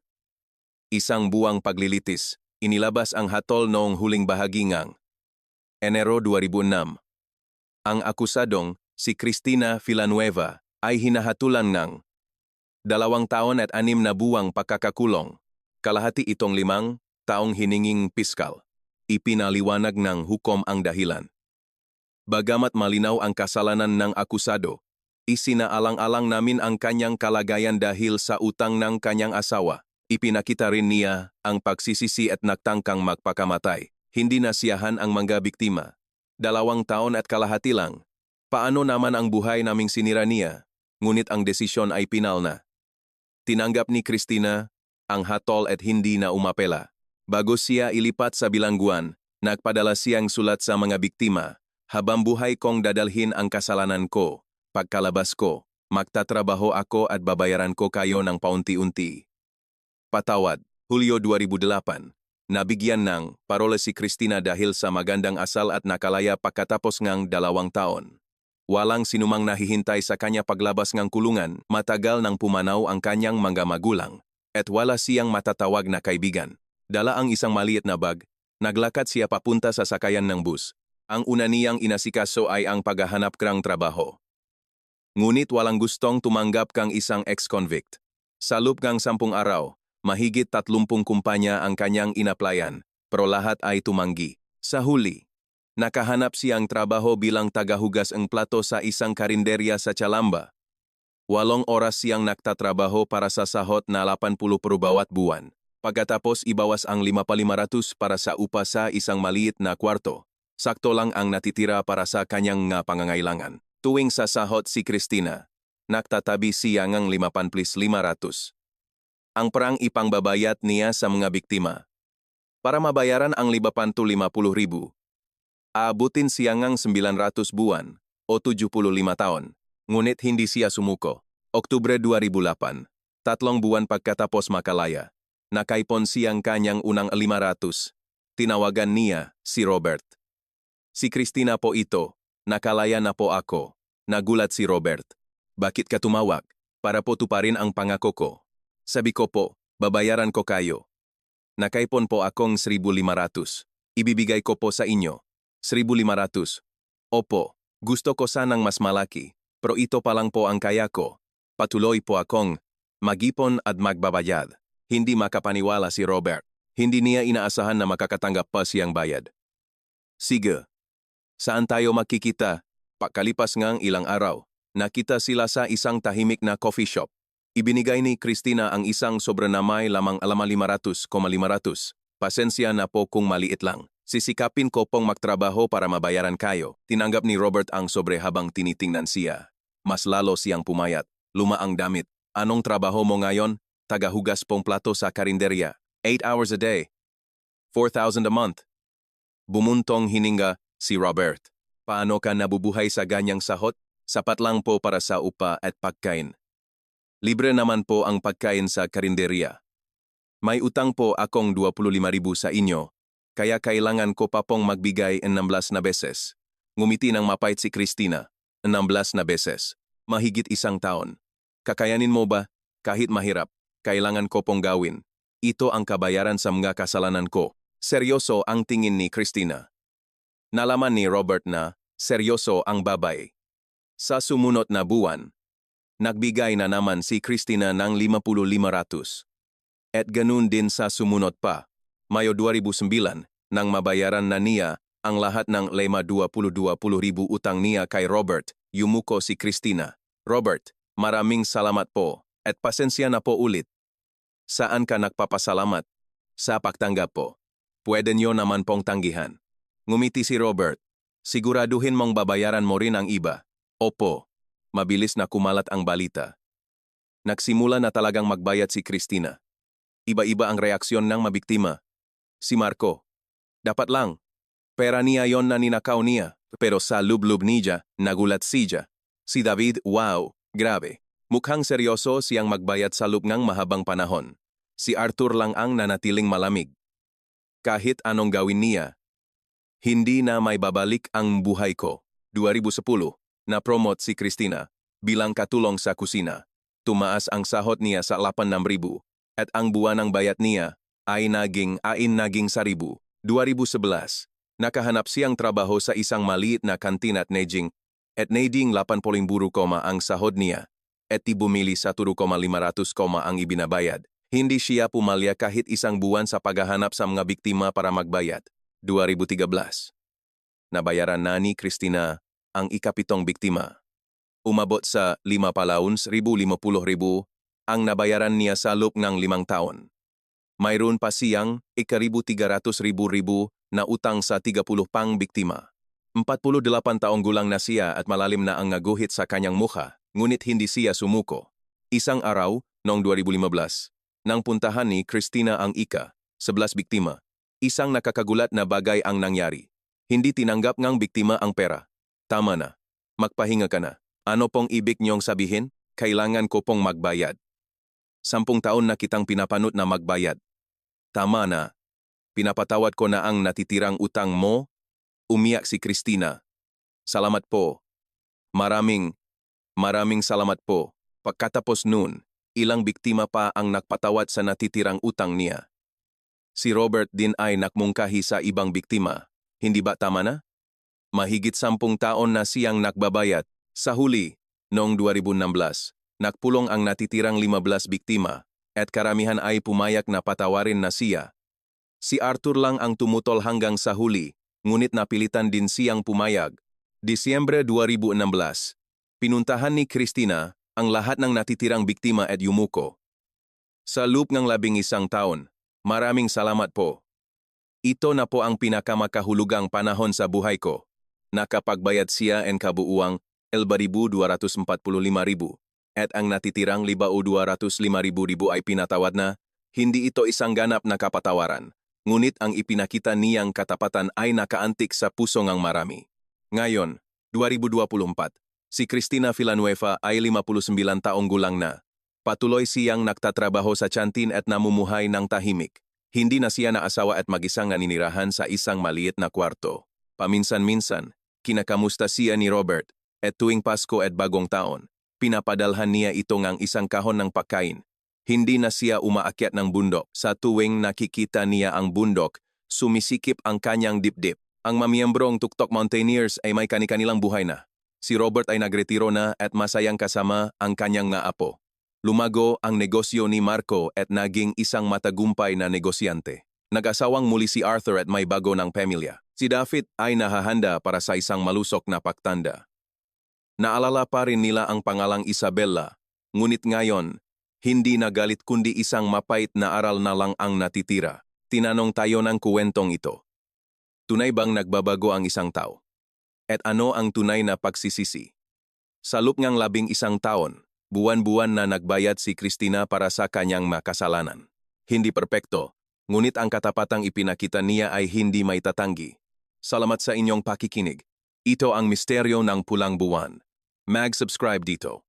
isang buwang paglilitis. Inilabas ang hatol noong huling bahagi ngang Enero 2006. Ang akusadong, si Christina Villanueva, ay hinahatulan ng 2 taon at 6 na buwang pagkakakulong. Kalahati itong 5 taong hininging piskal. Ipinaliwanag ng hukom ang dahilan. Bagamat malinaw ang kasalanan ng akusado, isinaalang-alang namin ang kanyang kalagayan dahil sa utang ng kanyang asawa. Ipinakita rin niya ang pagsisisi at nagtangkang magpakamatay. Hindi nasiyahan ang mga biktima. 2 taon at kalahati lang. Paano naman ang buhay naming sinira niya? Ngunit ang desisyon ay pinal na. Tinanggap ni Christina ang hatol at hindi na umapela. Bago siya ilipat sa bilangguan, nagpadala siyang sulat sa mga biktima. Habang buhay kong dadalhin ang kasalanan ko. Pagkalabas ko, magtatrabaho ako at babayaran ko kayo ng paunti-unti. Patawad, Hulyo 2008. Nabigyan ng parola si Christina dahil sa magandang asal at nakalaya pagkatapos ngang 2 taon. Walang sinumang nahihintay sa kanya paglabas ngang kulungan, matagal nang pumanaw ang kanyang mga magulang, at wala siyang matatawag na kaibigan. Dala ang isang maliit na bag, naglakad siya papunta sa sakayan ng bus. Ang una niyang inasikaso ay ang paghahanap ng trabaho. Ngunit walang gustong tumanggap kang isang ex-convict. Sa loob ng 10 araw, mahigit 30 kumpanya ang kanyang inaplayan, pero lahat ay tumanggi. Sa huli, nakahanap siyang trabaho bilang tagahugas ng plato sa isang karinderya sa Calamba. 8 oras siyang nagtatrabaho para sa sahot na 80 per bawat buwan. Pagkatapos ibawas ang 5,500 para sa upa sa isang maliit na kwarto. Sakto lang ang natitira para sa kanyang pangangailangan. Tuwing sa sahot si Christina, nagtatabi siya ng 5,500. Ang perang ipangbabayat niya sa mga biktima. Para mabayaran ang 550,000, aabutin siya ng 900 buwan o 75 taon. Ngunit hindi siya sumuko. Oktubre 2008, 3 buwan pagkatapos makalaya, nakaipon siyang kanyang unang 500. Tinawagan niya si Robert. Si Christina po ito, nakalaya na po ako. Nagulat si Robert. Bakit ka tumawag? Para po tuparin ang pangako ko. Sabi ko po, babayaran ko kayo. Nakaipon po akong 1,500. Ibibigay ko po sa inyo. 1,500. Opo, gusto ko sanang mas malaki, pero ito pa lang po ang kaya ko. Patuloy po akong magipon at magbabayad. Hindi makapaniwala si Robert. Hindi niya inaasahan na makakatanggap pa siyang bayad. Sige. Saan tayo makikita? Pagkalipas ngang ilang araw, nakita sila sa isang tahimik na coffee shop. Ibinigay ni Christina ang isang sobranamay lamang 500,500. Pasensya na po kung maliit lang. Sisikapin ko pong magtrabaho para mabayaran kayo. Tinanggap ni Robert ang sobre habang tinitingnan siya. Mas lalo siyang pumayat. Luma ang damit. Anong trabaho mo ngayon? Tagahugas pong plato sa karinderya. 8 hours a day. 4,000 a month. Bumuntong hininga si Robert. Paano ka nabubuhay sa ganyang sahot? Sapat lang po para sa upa at pagkain. Libre naman po ang pagkain sa karinderya. May utang po akong 25,000 sa inyo, kaya kailangan ko pa pong magbigay 16 na beses. Ngumiti ng mapait si Christina. 16 na beses. Mahigit 1 taon. Kakayanin mo ba? Kahit mahirap, kailangan ko pong gawin. Ito ang kabayaran sa mga kasalanan ko. Seryoso ang tingin ni Christina. Nalaman ni Robert na seryoso ang babae. Sa sumunod na buwan, nagbigay na naman si Christina ng 5,500. At ganun din sa sumunod pa, Mayo 2009, nang mabayaran na niya ang lahat ng 520,000 utang niya kay Robert, yumuko si Christina. Robert, maraming salamat po. At pasensya na po ulit. Saan ka nagpapasalamat? Sa pagtanggap po. Pwede nyo naman pong tanggihan. Ngumiti si Robert. Siguraduhin mong babayaran mo rin ang iba. Opo. Mabilis na kumalat ang balita. Nagsimula na talagang magbayad si Christina. Iba-iba ang reaksyon ng mabiktima. Si Marco. Dapat lang. Pera niya yon na ninakaw niya. Pero sa lub-lub niya, nagulat siya. Si David, wow, grabe. Mukhang seryoso siyang magbayad sa loob ng mahabang panahon. Si Arthur lang ang nanatiling malamig. Kahit anong gawin niya, hindi na may babalik ang buhay ko. 2010, na-promote si Christina bilang katulong sa kusina. Tumaas ang sahot niya sa 8,600 at ang buwan ng bayad niya ay naging 1,000. 2011, nakahanap siyang trabaho sa isang maliit na kantin at nading 80 ang sahod niya at bumili sa 2,500 ang ibinabayad. Hindi siya pumalya kahit isang buwan sa paghahanap sa mga biktima para magbayad. 2013, nabayaran na ni Christina ang ikapitong biktima. Umabot sa 5,50,000 ang nabayaran niya sa loob ng 5 taon. Mayroon pa siyang 1,300,000 na utang sa 30 pang biktima. 48 taong gulang na siya at malalim na ang naguhit sa kanyang mukha, ngunit hindi siya sumuko. Isang araw, noong 2015, nang puntahan ni Christina ang ika-11 biktima, isang nakakagulat na bagay ang nangyari. Hindi tinanggap ng biktima ang pera. Tama na. Magpahinga ka na. Ano pong ibig niyong sabihin? Kailangan ko pong magbayad. 10 taon na kitang pinapanot na magbayad. Tama na. Pinapatawad ko na ang natitirang utang mo. Umiyak si Christina. Salamat po. Maraming salamat po. Pagkatapos nun, ilang biktima pa ang nagpatawad sa natitirang utang niya. Si Robert din ay nakmungkahi sa ibang biktima. Hindi ba tama na? Mahigit 10 taon na siyang nakbabayad. Sa huli, noong 2016, nakpulong ang natitirang 15 biktima at karamihan ay pumayak na patawarin na siya. Si Arthur lang ang tumutol hanggang sa huli, ngunit napilitan din siyang pumayag. Disyembre 2016, pinuntahan ni Christina ang lahat ng natitirang biktima at yumuko. Sa loob ng 11 taon, maraming salamat po. Ito na po ang pinakamakahulugang panahon sa buhay ko. Nakapagbayad siya ng kabuuang 11,245,000 at ang natitirang 205,000 ay pinatawad na. Hindi ito isang ganap na kapatawaran, ngunit ang ipinakita niyang katapatan ay nakaantik sa puso ng marami. Ngayon, 2024, si Christina Villanueva ay 59 taong gulang na. Patuloy siyang nagtatrabaho sa tiyantin at namumuhay ng tahimik. Hindi na siya naasawa at mag-isang naninirahan sa isang maliit na kwarto. Paminsan-minsan, kinakamusta siya ni Robert at tuwing Pasko at Bagong Taon, pinapadalhan niya ito ng isang kahon ng pagkain. Hindi na siya umaakyat ng bundok. Sa tuwing nakikita niya ang bundok, sumisikip ang kanyang dibdib. Ang mamiyembrong Tuktok Mountaineers ay may kani-kanilang buhay na. Si Robert ay nagretiro na at masayang kasama ang kanyang nga apo. Lumago ang negosyo ni Marco at naging isang matagumpay na negosyante. Nag-asawang muli si Arthur at may bago ng pamilya. Si David ay nahahanda para sa isang malusok na pagtanda. Naalala pa rin nila ang pangalang Isabella, ngunit ngayon, hindi na galit kundi isang mapait na aral na lang ang natitira. Tinanong tayo ng kuwentong ito. Tunay bang nagbabago ang isang tao? At ano ang tunay na pagsisisi? Sa loob ng 11 taon, buwan-buwan na nagbayad si Christina para sa kanyang makasalanan. Hindi perpekto, ngunit ang katapatang ipinakita niya ay hindi may tatanggi. Salamat sa inyong pakikinig. Ito ang misteryo ng pulang buwan. Mag-subscribe dito.